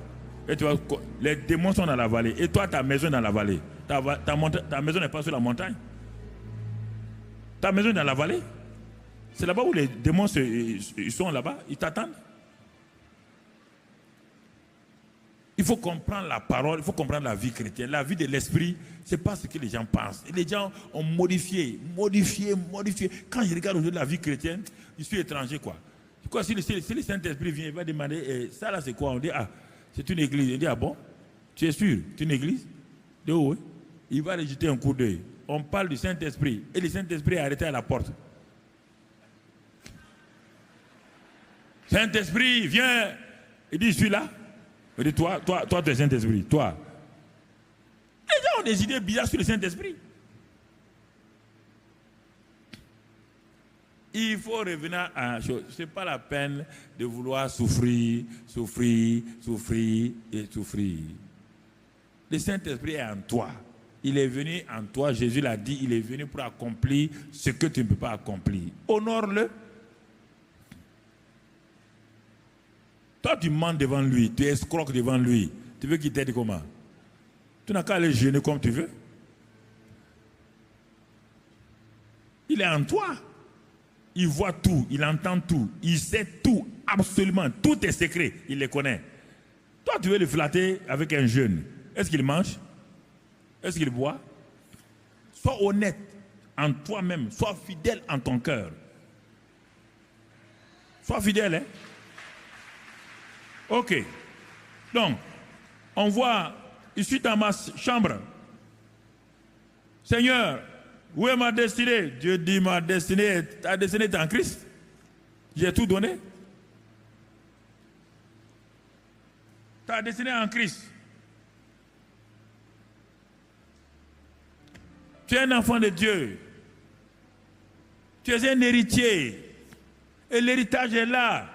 Et tu vois, les démons sont dans la vallée. Et toi, ta maison est dans la vallée. Ta maison n'est pas sur la montagne. Ta maison est dans la vallée. C'est là-bas où les démons ils sont là-bas, ils t'attendent. Il faut comprendre la parole, il faut comprendre la vie chrétienne. La vie de l'esprit, ce n'est pas ce que les gens pensent. Et les gens ont modifié. Quand je regarde aujourd'hui la vie chrétienne, je suis étranger, quoi. Si le Saint-Esprit vient, il va demander, ça là c'est quoi? On dit, ah, c'est une église. Il dit, ah bon? Tu es sûr? C'est une église? De où? Oui. Il va aller jeter un coup d'œil. On parle du Saint-Esprit. Et le Saint-Esprit est arrêté à la porte. Saint-Esprit, viens. Il dit, je suis là. Il dit, toi, tu es Saint-Esprit. Toi. Les gens ont des idées bizarres sur le Saint-Esprit. Il faut revenir à la chose. Ce n'est pas la peine de vouloir souffrir. Le Saint-Esprit est en toi. Il est venu en toi. Jésus l'a dit, il est venu pour accomplir ce que tu ne peux pas accomplir. Honore-le. Toi, tu mens devant lui, tu escroques devant lui. Tu veux qu'il t'aide comment? Tu n'as qu'à aller jeûner comme tu veux. Il est en toi. Il voit tout, il entend tout, il sait tout, absolument. Tous tes secrets, il les connaît. Toi, tu veux le flatter avec un jeûne. Est-ce qu'il mange? Est-ce qu'il boit? Sois honnête en toi-même. Sois fidèle en ton cœur. Sois fidèle, hein? Ok. Donc, on voit, je suis dans ma chambre. Seigneur, où est ma destinée? Dieu dit, ma destinée, ta destinée est en Christ. J'ai tout donné. Ta destinée est en Christ. Tu es un enfant de Dieu. Tu es un héritier. Et l'héritage est là.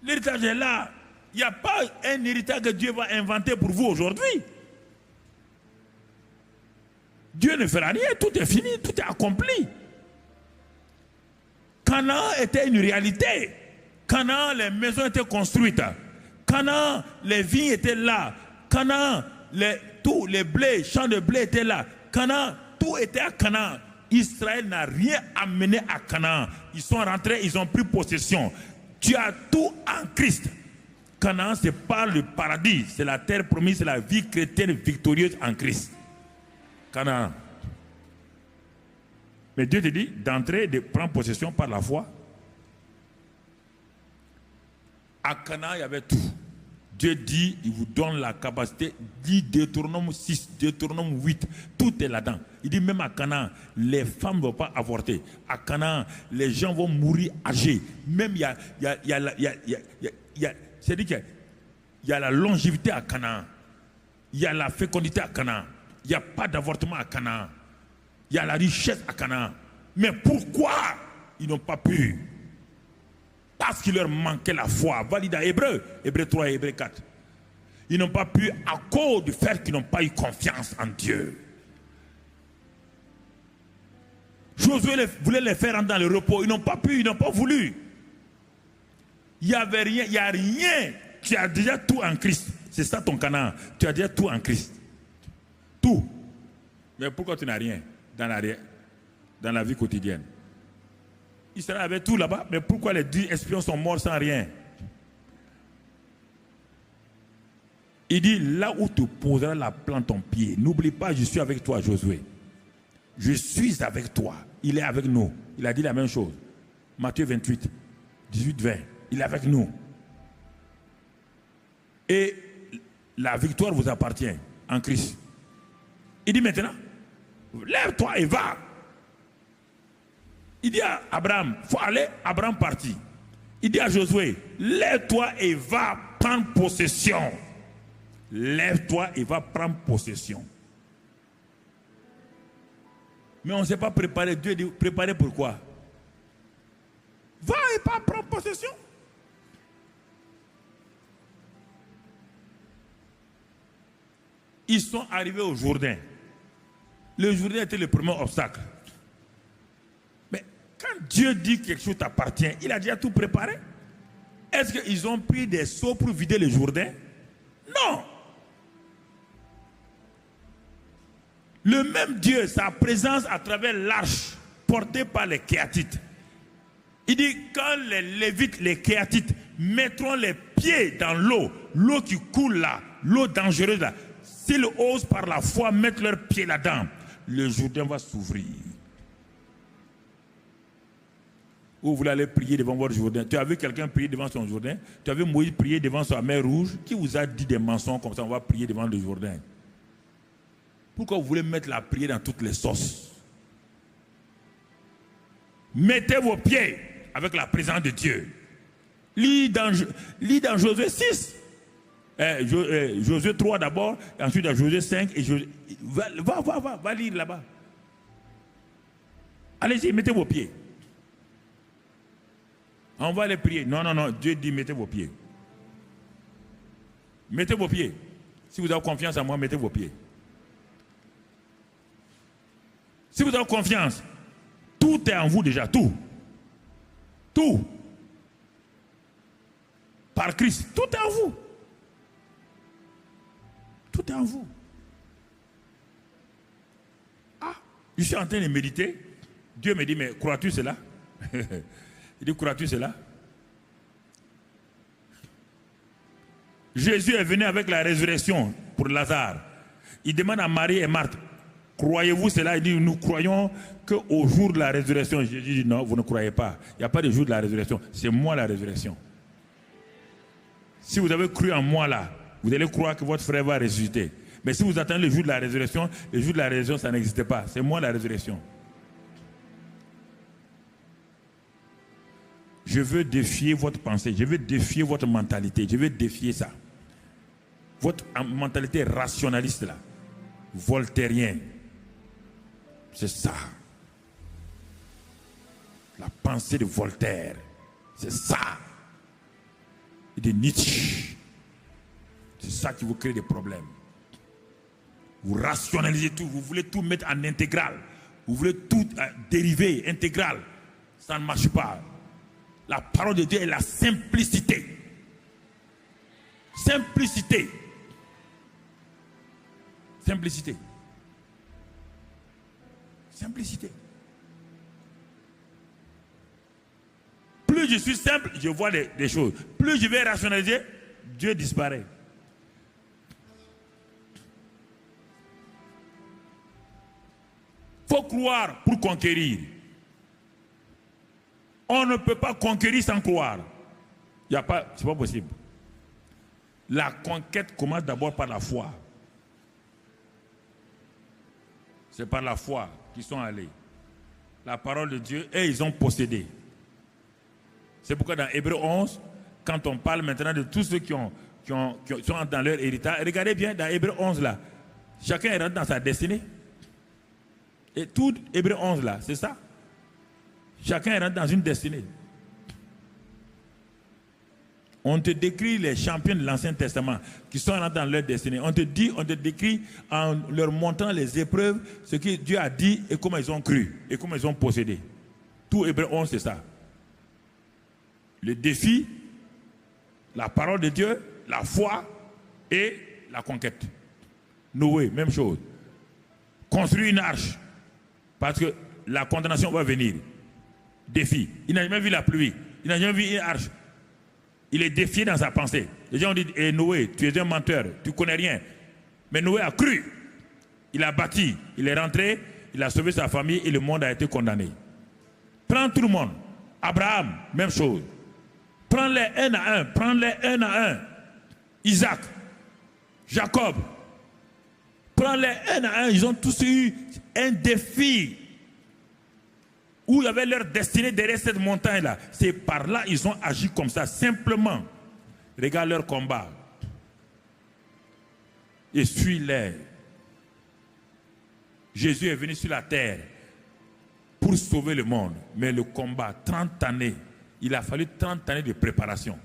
L'héritage est là. Il n'y a pas un héritage que Dieu va inventer pour vous aujourd'hui. Dieu ne fera rien, tout est fini, tout est accompli. Canaan était une réalité. Canaan, les maisons étaient construites. Canaan, les vignes étaient là. Canaan, tous les blés, champs de blé étaient là. Canaan, tout était à Canaan. Israël n'a rien amené à Canaan. Ils sont rentrés, ils ont pris possession. Tu as tout en Christ. Canaan, c'est pas le paradis, c'est la terre promise, c'est la vie chrétienne victorieuse en Christ. Canaan. Mais Dieu te dit d'entrer, de prendre possession par la foi. À Canaan, il y avait tout. Dieu dit, il vous donne la capacité, dit Deutéronome 6, Deutéronome 8, tout est là-dedans. Il dit même à Canaan, les femmes ne vont pas avorter. À Canaan, les gens vont mourir âgés. Même c'est-à-dire qu'il y a la longévité à Canaan. Il y a la fécondité à Canaan. Il n'y a pas d'avortement à Canaan. Il y a la richesse à Canaan. Mais pourquoi ils n'ont pas pu? Parce qu'il leur manquait la foi. Valide à Hébreu 3 et Hébreu 4. Ils n'ont pas pu à cause du fait qu'ils n'ont pas eu confiance en Dieu. Josué voulait les faire rentrer dans le repos. Ils n'ont pas pu, ils n'ont pas voulu. Il n'y avait rien, il n'y a rien. Tu as déjà tout en Christ. C'est ça ton Canaan. Tu as déjà tout en Christ. Tout. Mais pourquoi tu n'as rien dans la vie quotidienne? Israël avait tout là-bas, mais pourquoi les 10 espions sont morts sans rien? Il dit, là où tu poseras la plante ton pied, n'oublie pas, je suis avec toi, Josué. Je suis avec toi. Il est avec nous. Il a dit la même chose. Matthieu 28, 18, 20. Il est avec nous. Et la victoire vous appartient en Christ. Il dit maintenant, lève-toi et va. Il dit à Abraham, il faut aller, Abraham partit. Il dit à Josué, lève-toi et va prendre possession. Lève-toi et va prendre possession. Mais on ne s'est pas préparé. Dieu dit, préparé pourquoi? Va et pas prendre possession. Ils sont arrivés au Jourdain. Le Jourdain était le premier obstacle. Mais quand Dieu dit que quelque chose t'appartient, il a déjà tout préparé. Est-ce qu'ils ont pris des seaux pour vider le Jourdain? Non. Le même Dieu, sa présence à travers l'arche portée par les Kéatites. Il dit, quand les Lévites, les Kéatites, mettront les pieds dans l'eau, l'eau qui coule là, l'eau dangereuse là, s'ils osent par la foi mettre leurs pieds là-dedans, le Jourdain va s'ouvrir. Vous voulez aller prier devant votre Jourdain. Tu as vu quelqu'un prier devant son Jourdain? Tu as vu Moïse prier devant sa mer rouge? Qui vous a dit des mensonges comme ça, on va prier devant le Jourdain? Pourquoi vous voulez mettre la prière dans toutes les sauces? Mettez vos pieds avec la présence de Dieu. Lis dans Josué 6. Josué 3 d'abord, ensuite dans Josué 5. Et va lire là-bas. Allez-y, mettez vos pieds. On va aller prier. Non, Dieu dit mettez vos pieds. Mettez vos pieds. Si vous avez confiance en moi, mettez vos pieds. Si vous avez confiance, tout est en vous déjà, tout. Tout. Par Christ, tout est en vous. Tout est en vous. Ah, je suis en train de méditer. Dieu me dit, mais crois-tu cela? Il dit, crois-tu cela? Jésus est venu avec la résurrection pour Lazare. Il demande à Marie et Marthe, croyez-vous cela? Il dit, nous croyons qu'au jour de la résurrection. Jésus dit, non, vous ne croyez pas. Il n'y a pas de jour de la résurrection. C'est moi la résurrection. Si vous avez cru en moi là, vous allez croire que votre frère va ressusciter. Mais si vous attendez le jour de la résurrection, ça n'existe pas. C'est moi la résurrection. Je veux défier votre pensée, je veux défier votre mentalité, je veux défier ça. Votre mentalité rationaliste là, voltairien, c'est ça. La pensée de Voltaire, c'est ça. Et de Nietzsche, c'est ça qui vous crée des problèmes. Vous rationalisez tout, vous voulez tout mettre en intégral, vous voulez tout dériver, intégral. Ça ne marche pas. La parole de Dieu est la simplicité. Simplicité. Simplicité. Simplicité. Plus je suis simple, je vois des choses. Plus je vais rationaliser, Dieu disparaît. Il faut croire pour conquérir. On ne peut pas conquérir sans croire. C'est pas possible. La conquête commence d'abord par la foi. C'est par la foi qu'ils sont allés. La parole de Dieu, et ils ont possédé. C'est pourquoi dans Hébreux 11, quand on parle maintenant de tous ceux qui sont dans leur héritage, regardez bien dans Hébreux 11 là, chacun est rentré dans sa destinée. Et tout Hébreux 11 là, c'est ça. Chacun rentre dans une destinée. On te décrit les champions de l'Ancien Testament qui sont rentrés dans leur destinée. On te décrit en leur montrant les épreuves, ce que Dieu a dit et comment ils ont cru et comment ils ont possédé. Tout Hébreux 11, c'est ça. Le défi, la parole de Dieu, la foi et la conquête. Noé, même chose. Construire une arche parce que la condamnation va venir. Défi. Il n'a jamais vu la pluie. Il n'a jamais vu une arche. Il est défié dans sa pensée. Les gens ont dit, Noé, tu es un menteur, tu ne connais rien. Mais Noé a cru. Il a bâti. Il est rentré, il a sauvé sa famille et le monde a été condamné. Prends tout le monde. Abraham, même chose. Prends-les un à un. Prends-les un à un. Isaac, Jacob. Prends-les un à un. Ils ont tous eu un défi. Où il y avait leur destinée derrière cette montagne-là. C'est par là ils ont agi comme ça, simplement. Regarde leur combat. Et suis-les. Jésus est venu sur la terre pour sauver le monde. Mais le combat, 30 années, il a fallu 30 années de préparation.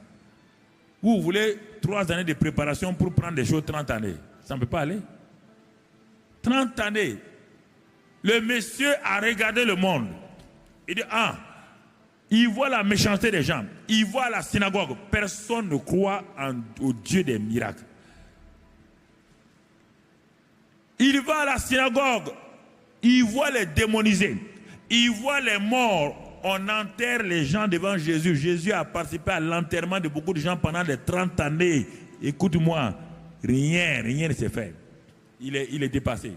Vous voulez 3 années de préparation pour prendre des choses 30 années. Ça ne peut pas aller. 30 années. Le monsieur a regardé le monde. Il dit, il voit la méchanceté des gens. Il voit la synagogue. Personne ne croit au Dieu des miracles. Il va à la synagogue, il voit les démonisés, il voit les morts. On enterre les gens devant Jésus. Jésus a participé à l'enterrement de beaucoup de gens pendant les 30 années. Écoute-moi, rien ne s'est fait. Il est dépassé.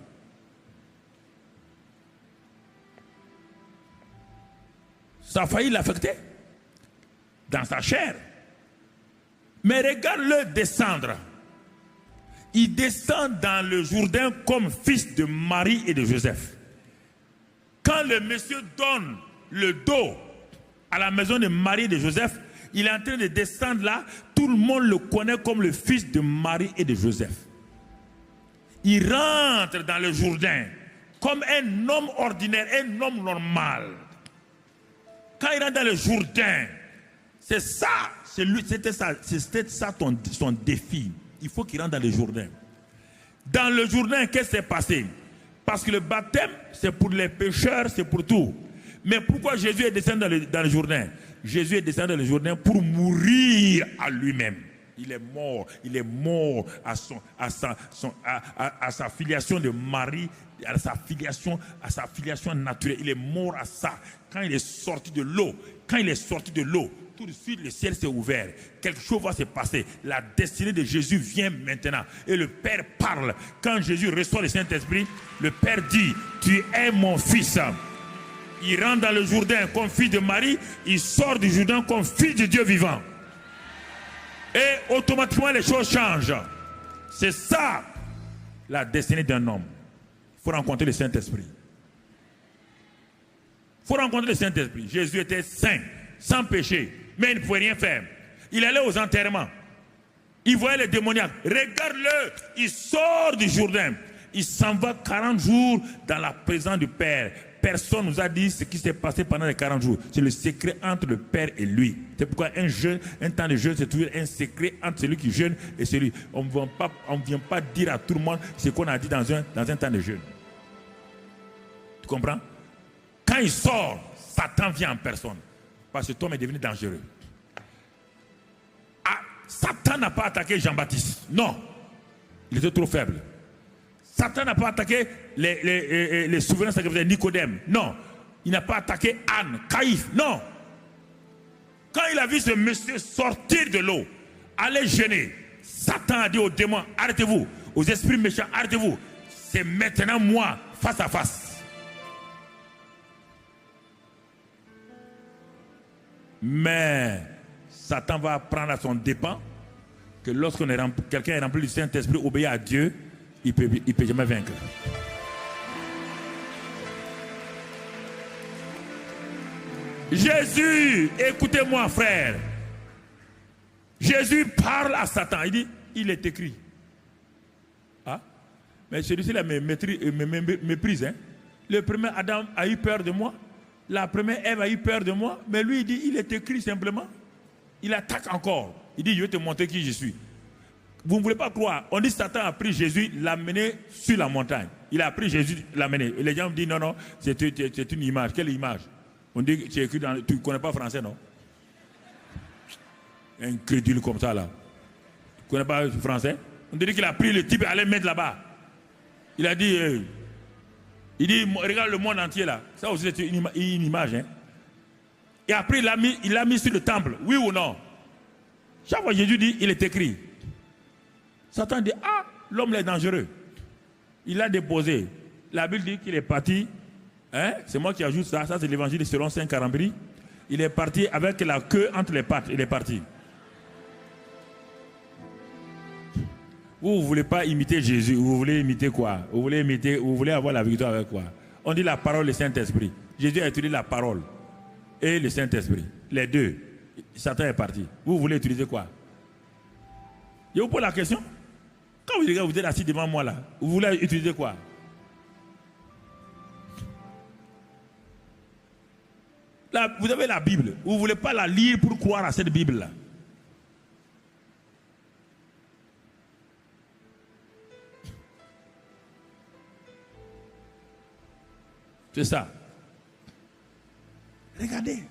Ça a failli l'affecter dans sa chair. Mais regarde-le descendre. Il descend dans le Jourdain comme fils de Marie et de Joseph. Quand le monsieur donne le dos à la maison de Marie et de Joseph, il est en train de descendre là. Tout le monde le connaît comme le fils de Marie et de Joseph. Il rentre dans le Jourdain comme un homme ordinaire, un homme normal. Quand il rentre dans le Jourdain, c'est ça, c'était ça son défi. Il faut qu'il rentre dans le Jourdain. Dans le Jourdain, qu'est-ce qui s'est passé? Parce que le baptême, c'est pour les pécheurs, c'est pour tout. Mais pourquoi Jésus est descendu dans le Jourdain? Jésus est descendu dans le Jourdain pour mourir à lui-même. Il est mort à sa filiation de Marie, à sa filiation naturelle. Il est mort à ça. Quand il est sorti de l'eau, tout de suite le ciel s'est ouvert. Quelque chose va se passer. La destinée de Jésus vient maintenant. Et le Père parle. Quand Jésus reçoit le Saint-Esprit, le Père dit, tu es mon fils. Il rentre dans le Jourdain comme fils de Marie, il sort du Jourdain comme fils de Dieu vivant. Et automatiquement les choses changent. C'est ça la destinée d'un homme. Il faut rencontrer le Saint-Esprit. Il faut rencontrer le Saint-Esprit. Jésus était saint, sans péché, mais il ne pouvait rien faire. Il allait aux enterrements. Il voyait les démoniaques. Regarde-le, il sort du Jourdain. Il s'en va 40 jours dans la présence du Père. Personne ne nous a dit ce qui s'est passé pendant les 40 jours. C'est le secret entre le Père et lui. C'est pourquoi un temps de jeûne, c'est toujours un secret entre celui qui jeûne et celui. On ne vient pas dire à tout le monde ce qu'on a dit dans un temps de jeûne. Tu comprends? Quand il sort, Satan vient en personne. Parce que Tom est devenu dangereux. Ah, Satan n'a pas attaqué Jean-Baptiste. Non. Il était trop faible. Satan n'a pas attaqué les souverains sacrificateurs Nicodème. Non. Il n'a pas attaqué Anne, Caïphe. Non. Quand il a vu ce monsieur sortir de l'eau, aller jeûner, Satan a dit aux démons, arrêtez-vous. Aux esprits méchants, arrêtez-vous. C'est maintenant moi, face à face. Mais Satan va apprendre à son dépens que lorsque quelqu'un est rempli du Saint-Esprit, obéit à Dieu, il ne peut jamais vaincre. Jésus, écoutez-moi frère. Jésus parle à Satan. Il dit, il est écrit. Ah, mais celui-ci là me méprise. Hein? Le premier Adam a eu peur de moi. La première Ève a eu peur de moi. Mais lui il dit, il est écrit simplement. Il attaque encore. Il dit, je vais te montrer qui je suis. Vous ne voulez pas croire. On dit Satan a pris Jésus, l'a mené sur la montagne. Il a pris Jésus, l'a mené. Et les gens me disent non, c'est une image. Quelle image? On dit que c'est écrit dans... Tu ne connais pas français, non? Incrédule comme ça, là. Tu ne connais pas français? On dit qu'il a pris le type et allait mettre là-bas. Il a dit... il dit, regarde le monde entier, là. Ça aussi, c'est une image, hein. Et après, il l'a mis sur le temple. Oui ou non? Chaque fois, Jésus dit, il est écrit. Satan dit, ah, l'homme est dangereux. Il l'a déposé. La Bible dit qu'il est parti. Hein? C'est moi qui ajoute ça. Ça, c'est l'évangile selon Saint Carambri. Il est parti avec la queue entre les pattes. Il est parti. Vous ne voulez pas imiter Jésus. Vous voulez imiter quoi? Vous voulez avoir la victoire avec quoi? On dit la parole et le Saint-Esprit. Jésus a utilisé la parole et le Saint-Esprit. Les deux. Satan est parti. Vous voulez utiliser quoi? Je vous pose la question. Quand vous êtes assis devant moi là, vous voulez utiliser quoi? Là, vous avez la Bible. Vous ne voulez pas la lire pour croire à cette Bible-là. C'est ça. Regardez.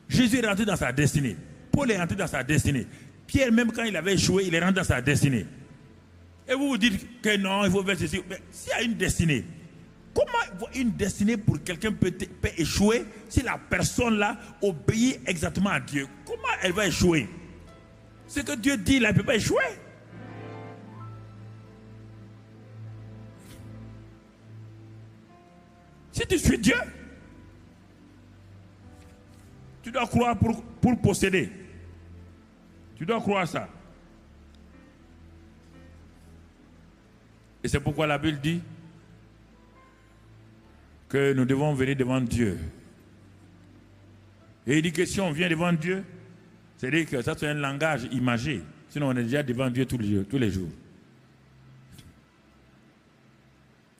Jésus est rentré dans sa destinée. Paul est rentré dans sa destinée. Pierre, même quand il avait échoué, il est rentré dans sa destinée. Et vous vous dites que non, il faut faire ceci. Mais s'il y a une destinée, comment une destinée pour quelqu'un peut échouer si la personne là obéit exactement à Dieu? Comment elle va échouer? Ce que Dieu dit là, elle ne peut pas échouer. Si tu suis Dieu, tu dois croire pour posséder. Tu dois croire ça. Et c'est pourquoi la Bible dit que nous devons venir devant Dieu. Et il dit que si on vient devant Dieu, c'est-à-dire que ça c'est un langage imagé. Sinon on est déjà devant Dieu tous les jours.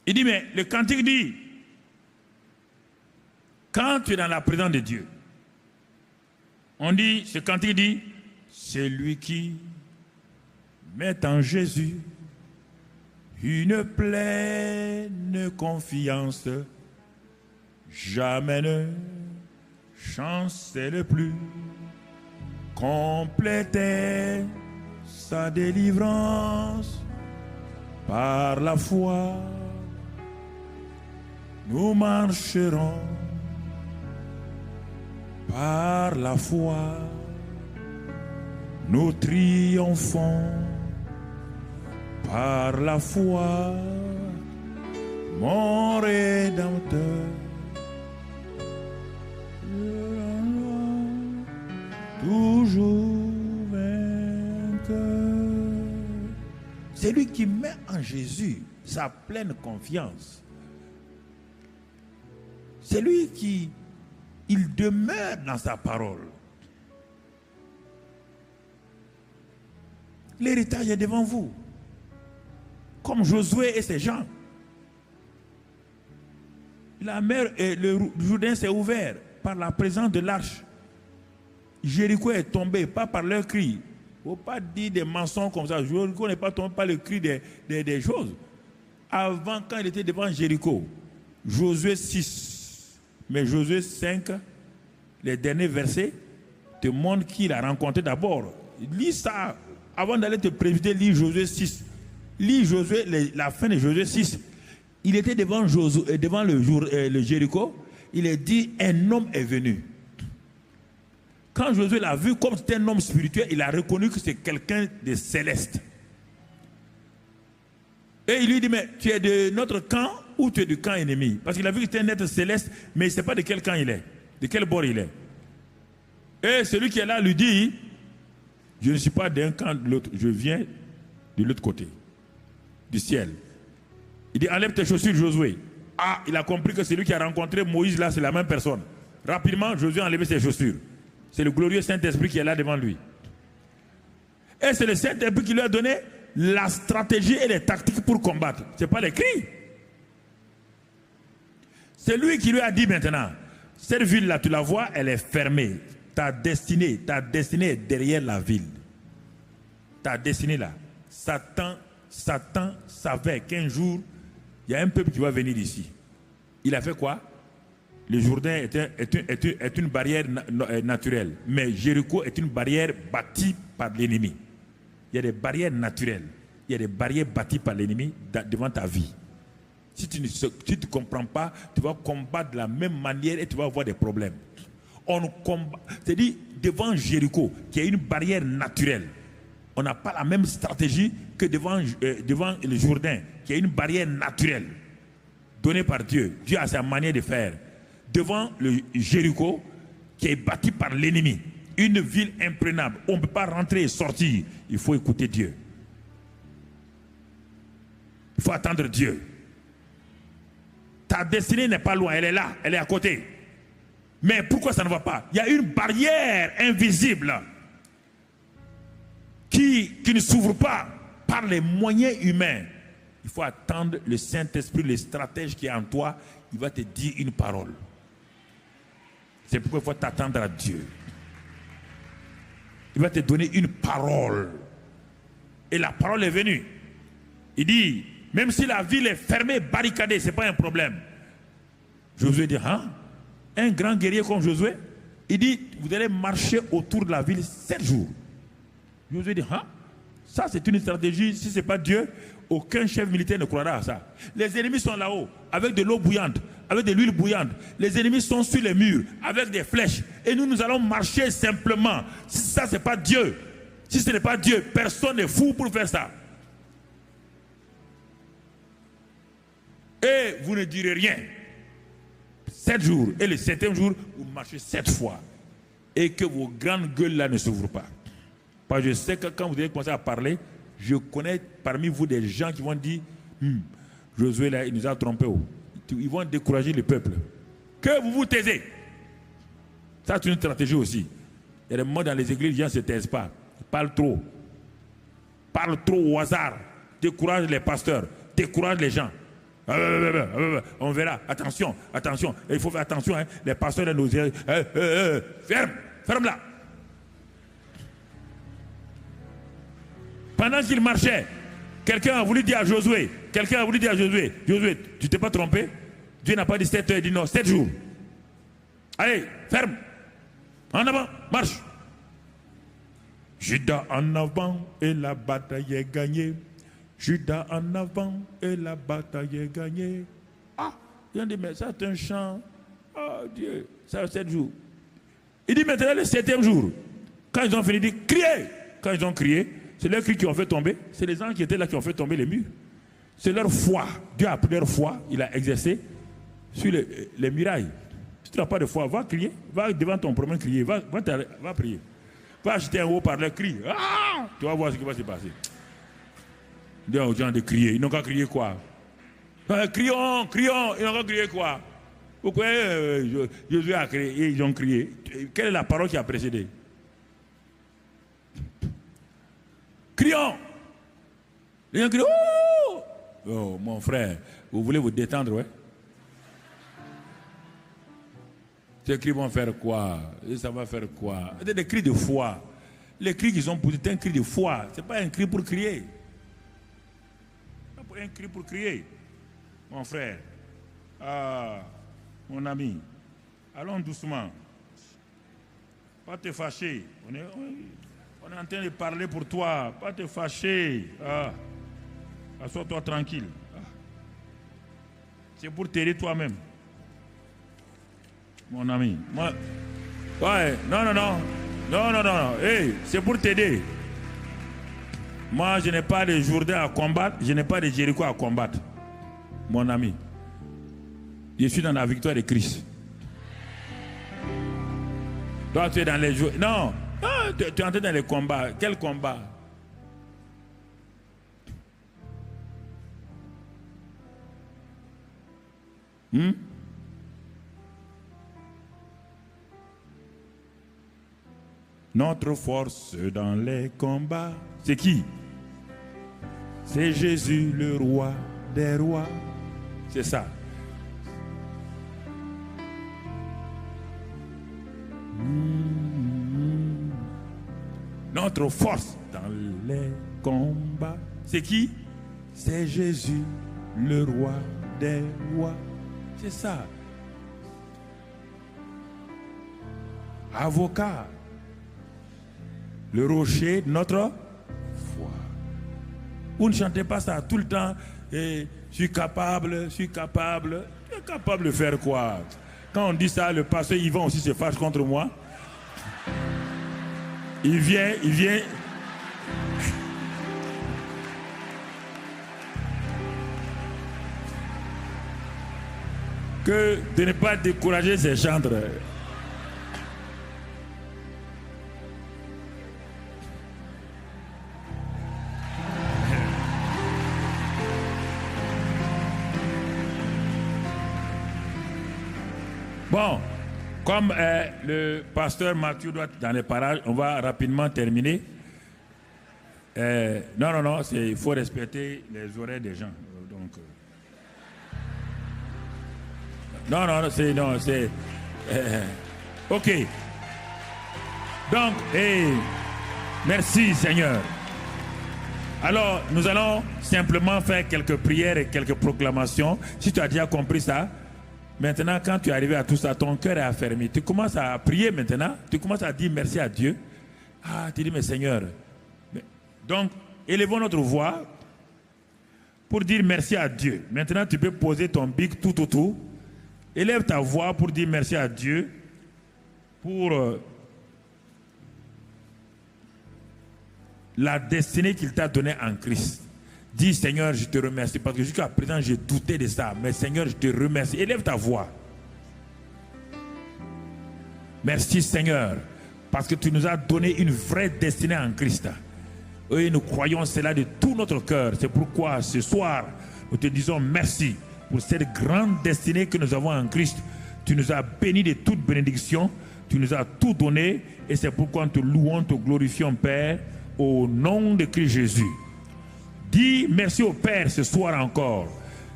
Il dit, mais le cantique dit, quand tu es dans la présence de Dieu, on dit, ce cantique dit, c'est lui qui met en Jésus une pleine confiance, jamais ne chancelle plus, compléter sa délivrance par la foi. Nous marcherons par la foi, nous triomphons par la foi, mon Rédempteur, toujours vainqueur. C'est lui qui met en Jésus sa pleine confiance. C'est lui qui il demeure dans sa parole. L'héritage est devant vous. Comme Josué et ses gens. La mer et le Jourdain s'est ouvert par la présence de l'arche. Jéricho est tombé, pas par leur cri. Il ne faut pas dire des mensonges comme ça. Jéricho n'est pas tombé par le cri des choses. Avant, quand il était devant Jéricho, Josué 6, mais Josué 5, les derniers versets, te montrent qui il a rencontré d'abord. Lis ça. Avant d'aller te préviser, lis Josué 6. Lis Josué, la fin de Josué 6. Il était devant le Jéricho. Il a dit, un homme est venu. Quand Josué l'a vu comme c'était un homme spirituel, il a reconnu que c'est quelqu'un de céleste. Et il lui dit, mais tu es de notre camp ou tu es du camp ennemi? Parce qu'il a vu que c'était un être céleste, mais il ne sait pas de quel camp il est, de quel bord il est. Et celui qui est là lui dit, je ne suis pas d'un camp de l'autre, je viens de l'autre côté, du ciel. Il dit, enlève tes chaussures, Josué. Ah, il a compris que celui qui a rencontré Moïse là, c'est la même personne. Rapidement, Josué a enlevé ses chaussures. C'est le glorieux Saint-Esprit qui est là devant lui. Et c'est le Saint-Esprit qui lui a donné la stratégie et les tactiques pour combattre. Ce n'est pas les cris. C'est lui qui lui a dit maintenant, cette ville-là, tu la vois, elle est fermée. Ta destinée est derrière la ville. Ta destinée là. Satan savait qu'un jour, il y a un peuple qui va venir ici. Il a fait quoi? Le Jourdain est une barrière naturelle. Mais Jéricho est une barrière bâtie par l'ennemi. Il y a des barrières naturelles. Il y a des barrières bâties par l'ennemi devant ta vie. Si tu ne comprends pas, tu vas combattre de la même manière et tu vas avoir des problèmes. On combat, c'est-à-dire devant Jéricho, qui est une barrière naturelle. On n'a pas la même stratégie que devant le Jourdain, qui est une barrière naturelle donnée par Dieu. Dieu a sa manière de faire. Devant le Jéricho, qui est bâti par l'ennemi, une ville imprenable, on ne peut pas rentrer et sortir. Il faut écouter Dieu. Il faut attendre Dieu. Ta destinée n'est pas loin, elle est là, elle est à côté. Mais pourquoi ça ne va pas? Il y a une barrière invisible qui ne s'ouvre pas par les moyens humains. Il faut attendre le Saint-Esprit, le stratège qui est en toi, il va te dire une parole. C'est pourquoi il faut t'attendre à Dieu. Il va te donner une parole. Et la parole est venue. Il dit, même si la ville est fermée, barricadée, ce n'est pas un problème. Josué dit, hein? Un grand guerrier comme Josué, il dit, vous allez marcher autour de la ville 7 jours. Josué dit, hein? Ça, c'est une stratégie. Si ce n'est pas Dieu, aucun chef militaire ne croira à ça. Les ennemis sont là-haut, avec de l'eau bouillante, avec de l'huile bouillante. Les ennemis sont sur les murs, avec des flèches. Et nous allons marcher simplement. Si ça, ce n'est pas Dieu. Si ce n'est pas Dieu, personne n'est fou pour faire ça. Et vous ne direz rien. 7 jours. Et le 7e jour, vous marchez 7 fois. Et que vos grandes gueules là ne s'ouvrent pas. Parce que je sais que quand vous allez commencer à parler, je connais parmi vous des gens qui vont dire Josué là, il nous a trompés. Ils vont décourager le peuple. Que vous vous taisez. Ça, c'est une stratégie aussi. Il y a des moments dans les églises, les gens ne se taisent pas. Ils parlent trop. Parlent trop au hasard. Découragent les pasteurs. Découragent les gens. On verra. Attention, attention. Et il faut faire attention. Hein. Les pasteurs de nos ferme là. Pendant qu'il marchait, quelqu'un a voulu dire à Josué, Josué, tu t'es pas trompé? Dieu n'a pas dit 7 heures, il dit non, 7 jours. Allez, ferme. En avant, marche. Judas en avant et la bataille est gagnée. Judas en avant et la bataille est gagnée. Ah, il dit, mais ça c'est un chant. Oh Dieu, ça 7 jours. Il dit maintenant le 7e jour. Quand ils ont fini, il dit criez. Quand ils ont crié, c'est leurs cris qui ont fait tomber. C'est les gens qui étaient là qui ont fait tomber les murs. C'est leur foi. Dieu a pris leur foi, il a exercé sur les murailles. Si tu n'as pas de foi, va crier. Va devant ton problème crier. Va prier. Va acheter un haut-parleur, crie. Ah! Tu vas voir ce qui va se passer. Dis aux gens de crier. Ils n'ont qu'à crier quoi? Crions. Ils n'ont qu'à crier quoi? Pourquoi Jésus a crié et ils ont crié? Quelle est la parole qui a précédé? Crions. Les gens crient. Oh, mon frère, vous voulez vous détendre, ouais? Ces cris vont faire quoi? Et ça va faire quoi? C'est des cris de foi. Les cris qu'ils ont posés, c'est un cri de foi. Ce n'est pas un cri pour crier. Un cri pour crier. Mon frère, mon ami, allons doucement. Pas te fâcher. On est en train de parler pour toi. Pas te fâcher. Assois-toi tranquille. C'est pour t'aider toi-même. Mon ami. Moi, ouais, non. Hey, c'est pour t'aider. Moi, je n'ai pas de Jourdain à combattre. Je n'ai pas de Jéricho à combattre. Mon ami. Je suis dans la victoire de Christ. Toi, tu es dans les jours. Non. Tu es entré dans les combats. Quel combat? Notre force dans les combats, c'est qui? C'est Jésus, le roi des rois. C'est ça. Notre force dans les combats, c'est qui? C'est Jésus, le roi des rois. C'est ça. Avocat. Le rocher de notre foi. Vous ne chantez pas ça tout le temps. Je suis capable. Tu es capable de faire quoi? Quand on dit ça, le pasteur Yvan aussi se fâche contre moi. Il vient. Que de ne pas décourager ses chantres. Bon, comme le pasteur Mathieu doit être dans les parages, on va rapidement terminer. Non, il faut respecter les oreilles des gens. Donc, c'est... ok. Donc, merci Seigneur. Alors, nous allons simplement faire quelques prières et quelques proclamations. Si tu as déjà compris ça, maintenant, quand tu es arrivé à tout ça, ton cœur est affermi. Tu commences à prier maintenant. Tu commences à dire merci à Dieu. Tu dis, mais Seigneur. Donc, élevons notre voix pour dire merci à Dieu. Maintenant, tu peux poser ton bic tout. Élève ta voix pour dire merci à Dieu pour la destinée qu'il t'a donnée en Christ. Dis, Seigneur, je te remercie parce que jusqu'à présent, j'ai douté de ça. Mais Seigneur, je te remercie. Élève ta voix. Merci, Seigneur, parce que tu nous as donné une vraie destinée en Christ. Et nous croyons cela de tout notre cœur. C'est pourquoi ce soir, nous te disons merci pour cette grande destinée que nous avons en Christ. Tu nous as bénis de toute bénédiction. Tu nous as tout donné. Et c'est pourquoi nous te louons, te glorifions, Père, au nom de Christ Jésus. Dis merci au Père ce soir encore.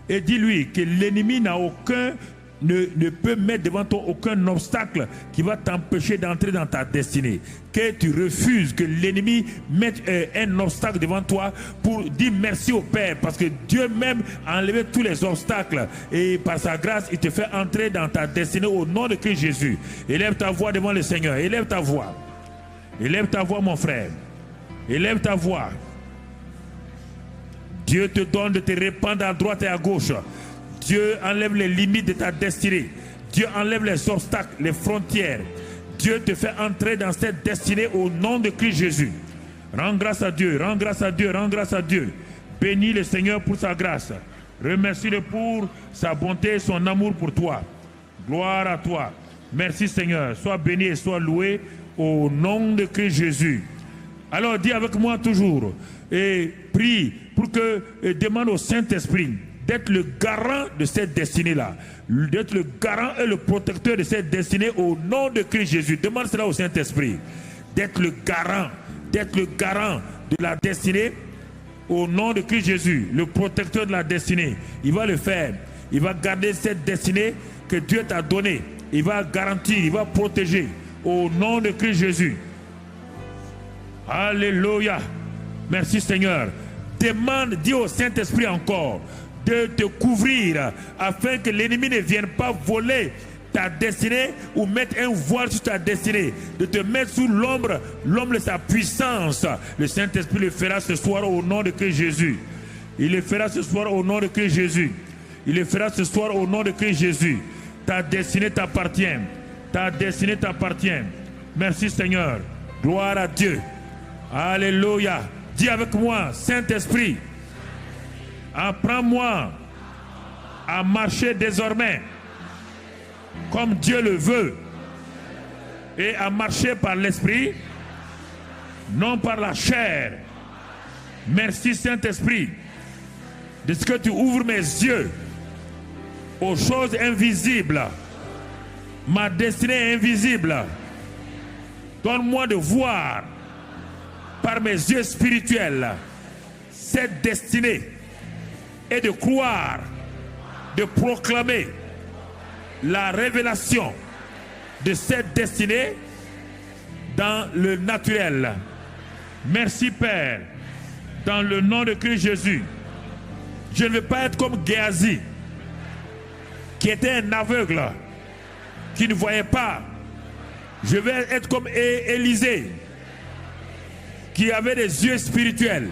Et dis-lui que l'ennemi n'a ne peut mettre devant toi aucun obstacle qui va t'empêcher d'entrer dans ta destinée. Que tu refuses que l'ennemi mette un obstacle devant toi pour dire merci au Père, parce que Dieu même a enlevé tous les obstacles et par sa grâce il te fait entrer dans ta destinée au nom de Christ Jésus. Élève ta voix devant le Seigneur. Élève ta voix. Élève ta voix, mon frère. Élève ta voix. Dieu te donne de te répandre à droite et à gauche. Dieu enlève les limites de ta destinée. Dieu enlève les obstacles, les frontières. Dieu te fait entrer dans cette destinée au nom de Christ Jésus. Rends grâce à Dieu, rends grâce à Dieu, rends grâce à Dieu. Bénis le Seigneur pour sa grâce. Remercie-le pour sa bonté et son amour pour toi. Gloire à toi. Merci Seigneur. Sois béni et sois loué au nom de Christ Jésus. Alors dis avec moi toujours et prie pour que demande au Saint-Esprit d'être le garant de cette destinée-là, d'être le garant et le protecteur de cette destinée au nom de Christ Jésus. Demande cela au Saint-Esprit, d'être le garant de la destinée au nom de Christ Jésus, le protecteur de la destinée. Il va le faire, il va garder cette destinée que Dieu t'a donnée, il va garantir, il va protéger au nom de Christ Jésus. Alléluia. Merci Seigneur. Demande, dis au Saint-Esprit encore de te couvrir afin que l'ennemi ne vienne pas voler ta destinée ou mettre un voile sur ta destinée, de te mettre sous l'ombre de sa puissance. Le Saint-Esprit le fera ce soir au nom de Christ Jésus. Il le fera ce soir au nom de Christ Jésus. Il le fera ce soir au nom de Christ Jésus. Ta destinée t'appartient. Ta destinée t'appartient. Merci Seigneur. Gloire à Dieu. Alléluia. Dis avec moi, Saint-Esprit, apprends-moi à marcher désormais comme Dieu le veut et à marcher par l'Esprit, non par la chair. Merci Saint-Esprit de ce que tu ouvres mes yeux aux choses invisibles. Ma destinée est invisible. Donne-moi de voir par mes yeux spirituels cette destinée et de croire, de proclamer la révélation de cette destinée dans le naturel. Merci Père, dans le nom de Christ Jésus. Je ne veux pas être comme Géasi, qui était un aveugle, qui ne voyait pas. Je vais être comme Élisée, qui avait des yeux spirituels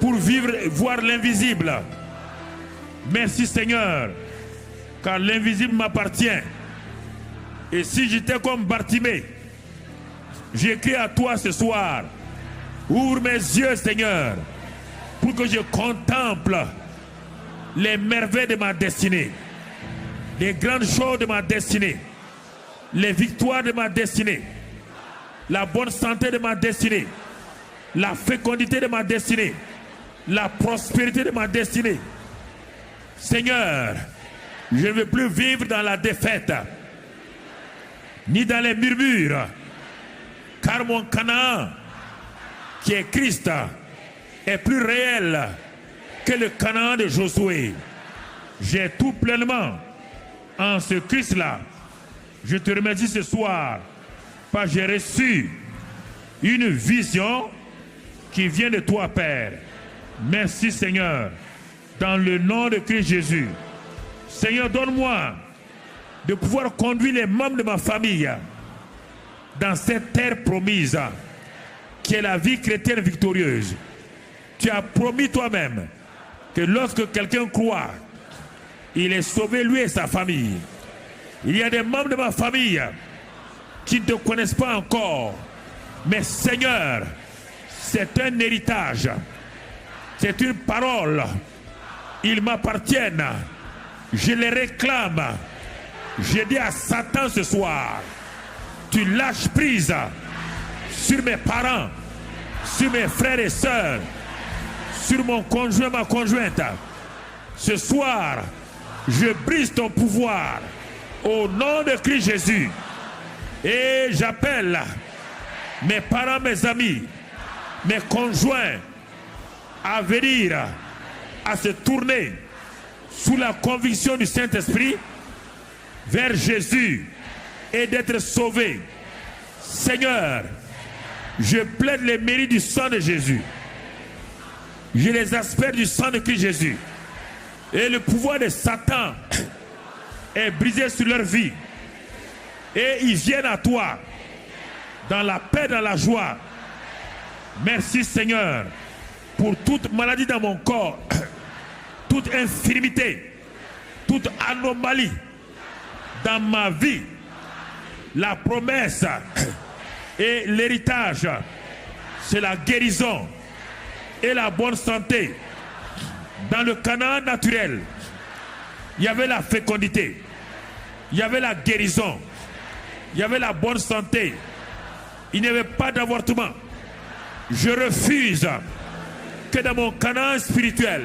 pour vivre, voir l'invisible. Merci Seigneur, car l'invisible m'appartient. Et si j'étais comme Bartimée, j'écris à toi ce soir, ouvre mes yeux Seigneur, pour que je contemple les merveilles de ma destinée, les grandes choses de ma destinée, les victoires de ma destinée, la bonne santé de ma destinée, la fécondité de ma destinée, la prospérité de ma destinée. Seigneur, je ne veux plus vivre dans la défaite, ni dans les murmures, car mon Canaan, qui est Christ, est plus réel que le Canaan de Josué. J'ai tout pleinement en ce Christ-là. Je te remercie ce soir, parce que j'ai reçu une vision qui vient de toi, Père. Merci, Seigneur, dans le nom de Christ Jésus. Seigneur, donne-moi de pouvoir conduire les membres de ma famille dans cette terre promise, qui est la vie chrétienne victorieuse. Tu as promis toi-même que lorsque quelqu'un croit, il est sauvé lui et sa famille. Il y a des membres de ma famille qui ne te connaissent pas encore. Mais Seigneur, c'est un héritage. C'est une parole. Ils m'appartiennent. Je les réclame. J'ai dit à Satan ce soir, tu lâches prise sur mes parents, sur mes frères et sœurs, sur mon conjoint, ma conjointe. Ce soir, je brise ton pouvoir au nom de Christ Jésus. Et j'appelle mes parents, mes amis, mes conjoints à venir, à se tourner sous la conviction du Saint-Esprit vers Jésus et d'être sauvés. Seigneur, je plaide les mérites du sang de Jésus. Je les aspects du sang de Christ Jésus. Et le pouvoir de Satan est brisé sur leur vie. Et ils viennent à toi dans la paix, dans la joie. Merci Seigneur pour toute maladie dans mon corps, toute infirmité, toute anomalie dans ma vie. La promesse et l'héritage, c'est la guérison et la bonne santé. Dans le Canaan naturel, il y avait la fécondité, il y avait la guérison, il y avait la bonne santé, il n'y avait pas d'avortement. Je refuse que dans mon Canaan spirituel,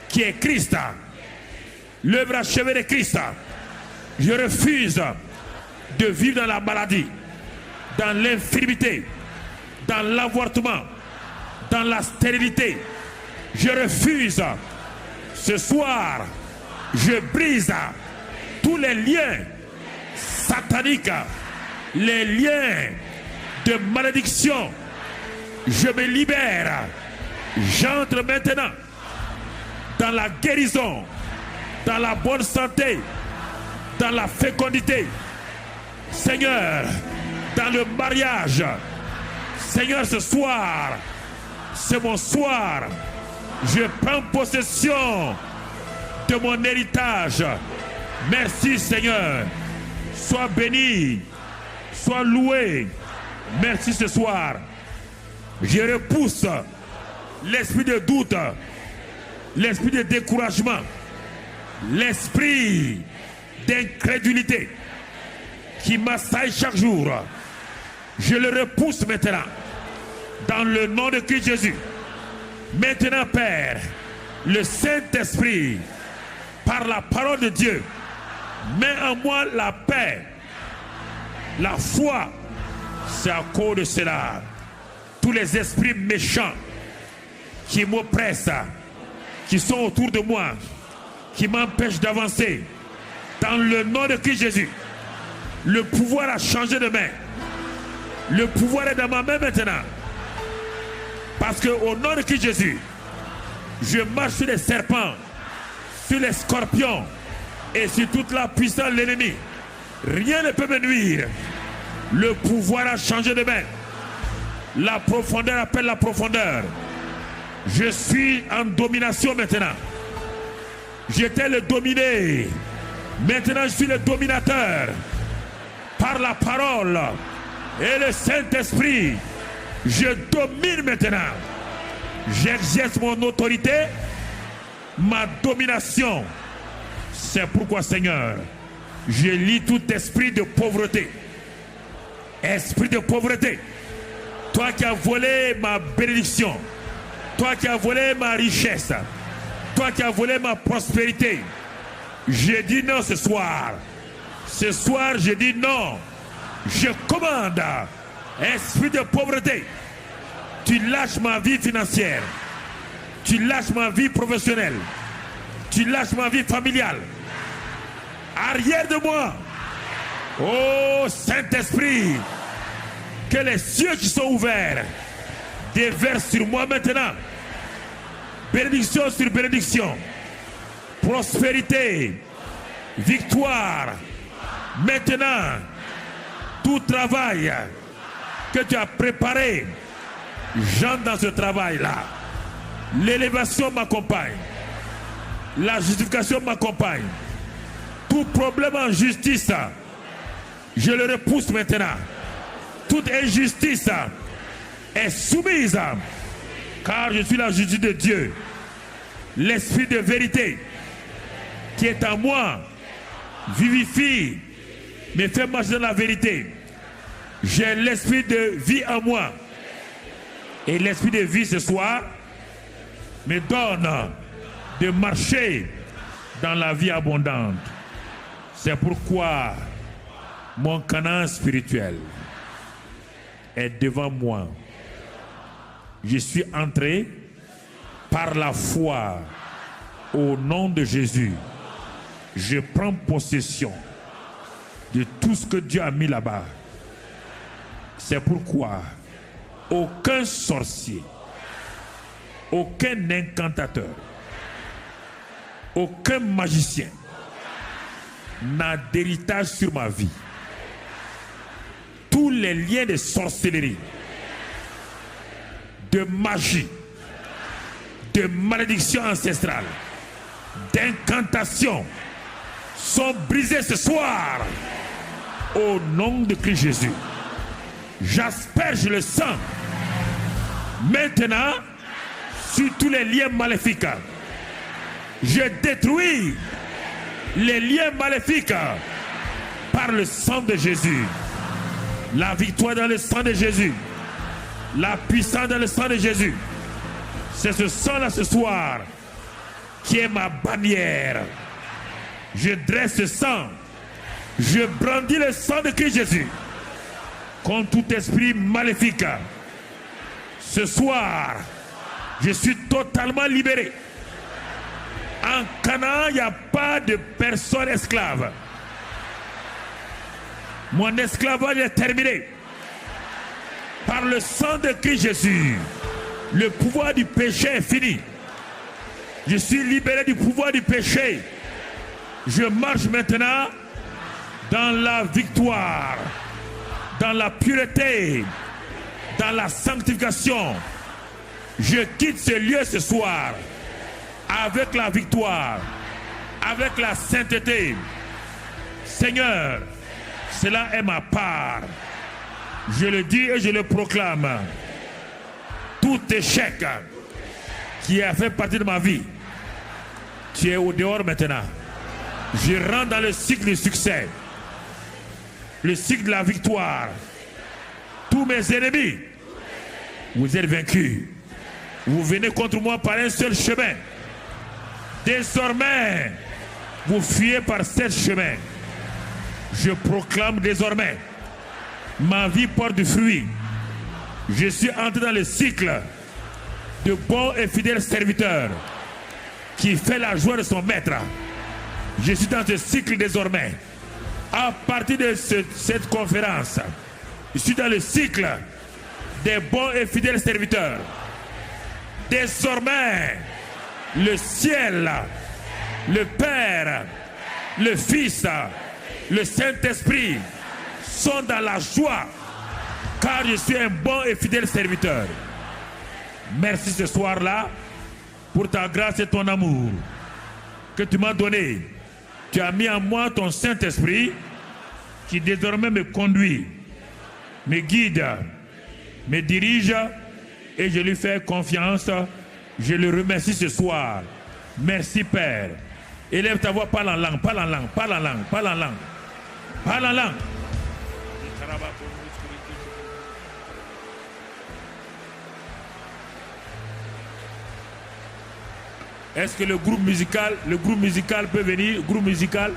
qui est Christ, l'œuvre achevée de Christ, je refuse de vivre dans la maladie, dans l'infirmité, dans l'avortement, dans la stérilité. Je refuse. Ce soir, je brise tous les liens sataniques, les liens de malédiction. Je me libère. J'entre maintenant dans la guérison, dans la bonne santé, dans la fécondité. Seigneur, dans le mariage. Seigneur, ce soir, c'est mon soir. Je prends possession de mon héritage. Merci Seigneur. Sois béni, sois loué. Merci ce soir. Je repousse l'esprit de doute, l'esprit de découragement, l'esprit d'incrédulité qui m'assaille chaque jour. Je le repousse maintenant dans le nom de Christ Jésus. Maintenant, Père, le Saint-Esprit, par la parole de Dieu, met en moi la paix, la foi. C'est à cause de cela. Tous les esprits méchants qui m'oppressent, qui sont autour de moi, qui m'empêchent d'avancer, dans le nom de Christ Jésus, le pouvoir a changé de main. Le pouvoir est dans ma main maintenant. Parce qu'au nom de Christ Jésus, je marche sur les serpents, sur les scorpions et sur toute la puissance de l'ennemi. Rien ne peut me nuire. Le pouvoir a changé de main. La profondeur appelle la profondeur. Je suis en domination maintenant. J'étais le dominé. Maintenant je suis le dominateur. Par la parole et le Saint-Esprit, je domine maintenant. J'exerce mon autorité, ma domination. C'est pourquoi, Seigneur, je lis tout esprit de pauvreté. Esprit de pauvreté. Toi qui as volé ma bénédiction. Toi qui as volé ma richesse. Toi qui as volé ma prospérité. Je dis non ce soir. Ce soir, je dis non. Je commande. Esprit de pauvreté. Tu lâches ma vie financière. Tu lâches ma vie professionnelle. Tu lâches ma vie familiale. Arrière de moi. Oh Saint-Esprit. Que les cieux qui sont ouverts déversent sur moi maintenant. Bénédiction sur bénédiction. Prospérité. Victoire. Maintenant, tout travail que tu as préparé, j'entre dans ce travail-là. L'élévation m'accompagne. La justification m'accompagne. Tout problème en justice, je le repousse maintenant. Toute injustice est soumise, car je suis la justice de Dieu. L'esprit de vérité qui est en moi vivifie, me fait marcher dans la vérité. J'ai l'esprit de vie en moi. Et l'esprit de vie ce soir me donne de marcher dans la vie abondante. C'est pourquoi mon Canaan spirituel est devant moi. Je suis entré par la foi au nom de Jésus. Je prends possession de tout ce que Dieu a mis là-bas. C'est pourquoi aucun sorcier, aucun incantateur, aucun magicien n'a d'héritage sur ma vie. Tous les liens de sorcellerie, de magie, de malédiction ancestrale, d'incantation sont brisés ce soir au nom de Christ Jésus. J'asperge le sang maintenant sur tous les liens maléfiques. Je détruis les liens maléfiques par le sang de Jésus. La victoire dans le sang de Jésus. La puissance dans le sang de Jésus. C'est ce sang-là ce soir qui est ma bannière. Je dresse ce sang. Je brandis le sang de Christ Jésus contre tout esprit maléfique. Ce soir, je suis totalement libéré. En Canaan, il n'y a pas de personne esclave. Mon esclavage est terminé. Par le sang de Christ Jésus, le pouvoir du péché est fini. Je suis libéré du pouvoir du péché. Je marche maintenant dans la victoire, dans la pureté, dans la sanctification. Je quitte ce lieu ce soir avec la victoire, avec la sainteté. Seigneur, cela est ma part. Je le dis et je le proclame. Tout échec qui a fait partie de ma vie, tu es au dehors maintenant. Je rentre dans le cycle du succès, le cycle de la victoire. Tous mes ennemis, vous êtes vaincus. Vous venez contre moi par un seul chemin. Désormais, vous fuyez par 7 chemins. Je proclame désormais, ma vie porte du fruit. Je suis entré dans le cycle de bon et fidèle serviteur qui fait la joie de son maître. Je suis dans ce cycle désormais. À partir de cette conférence, je suis dans le cycle des bons et fidèles serviteurs. Désormais, le ciel, le Père, le Fils, le Saint-Esprit sont dans la joie, car je suis un bon et fidèle serviteur. Merci ce soir-là pour ta grâce et ton amour que tu m'as donné. Tu as mis en moi ton Saint-Esprit qui désormais me conduit, me guide, me dirige, et je lui fais confiance. Je le remercie ce soir. Merci Père. Élève ta voix, parle en langue, parle en langue, parle en langue, parle en langue. Parle en langue. Est-ce que le groupe musical peut venir? Groupe musical.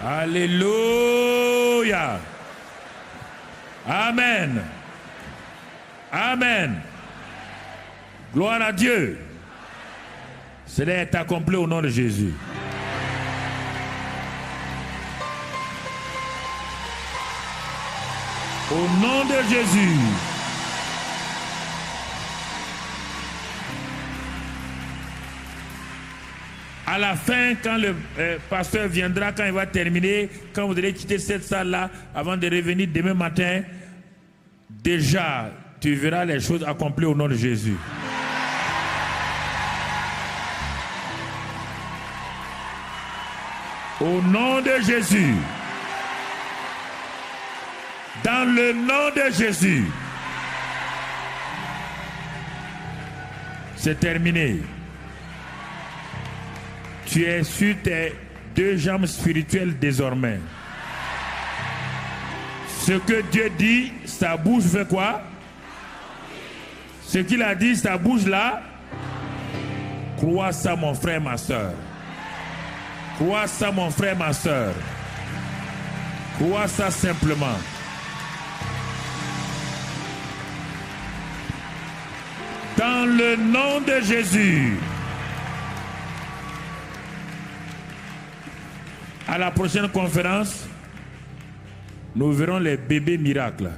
Alléluia. Amen. Amen. Gloire à Dieu. Cela est accompli au nom de Jésus. Au nom de Jésus. À la fin, quand le pasteur viendra, quand il va terminer, quand vous allez quitter cette salle-là, avant de revenir demain matin, déjà, tu verras les choses accomplies au nom de Jésus. Au nom de Jésus. Dans le nom de Jésus. C'est terminé. Tu es sur tes deux jambes spirituelles désormais. Ce que Dieu dit, sa bouche fait quoi? Ce qu'il a dit, sa bouche là. Crois ça, mon frère, ma soeur. Crois ça, mon frère, ma soeur. Crois ça simplement. Dans le nom de Jésus. À la prochaine conférence, nous verrons les bébés miracles.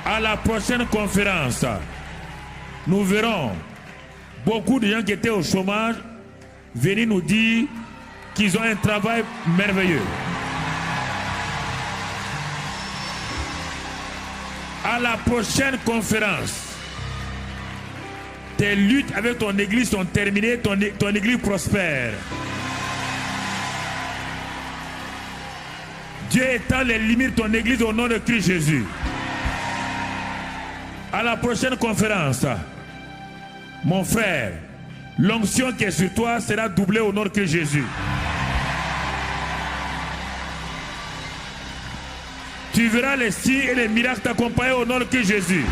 À la prochaine conférence, nous verrons beaucoup de gens qui étaient au chômage venir nous dire qu'ils ont un travail merveilleux. À la prochaine conférence, tes luttes avec ton église sont terminées, ton église prospère. Dieu étend les limites de ton église au nom de Christ Jésus. À la prochaine conférence, mon frère, l'onction qui est sur toi sera doublée au nom de Christ Jésus. Tu verras les signes et les miracles t'accompagner au nom de Christ Jésus.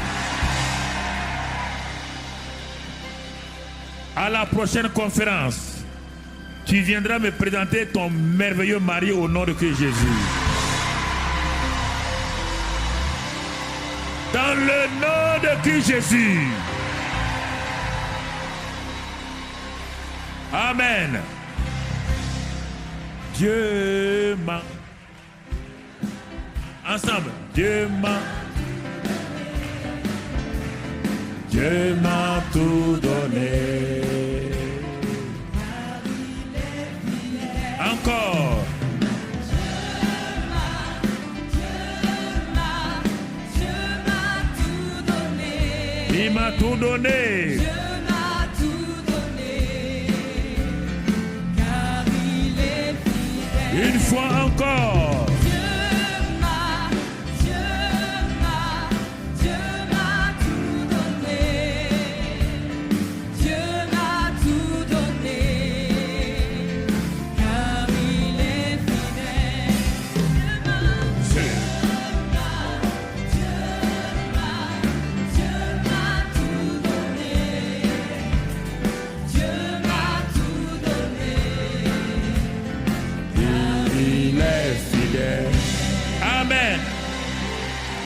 À la prochaine conférence, tu viendras me présenter ton merveilleux mari au nom de Christ Jésus. Dans le nom de Christ Jésus. Amen. Dieu m'a... Ensemble. Dieu m'a tout donné. Encore. Il m'a tout donné. Dieu m'a tout donné, car il est fidèle. Une fois encore.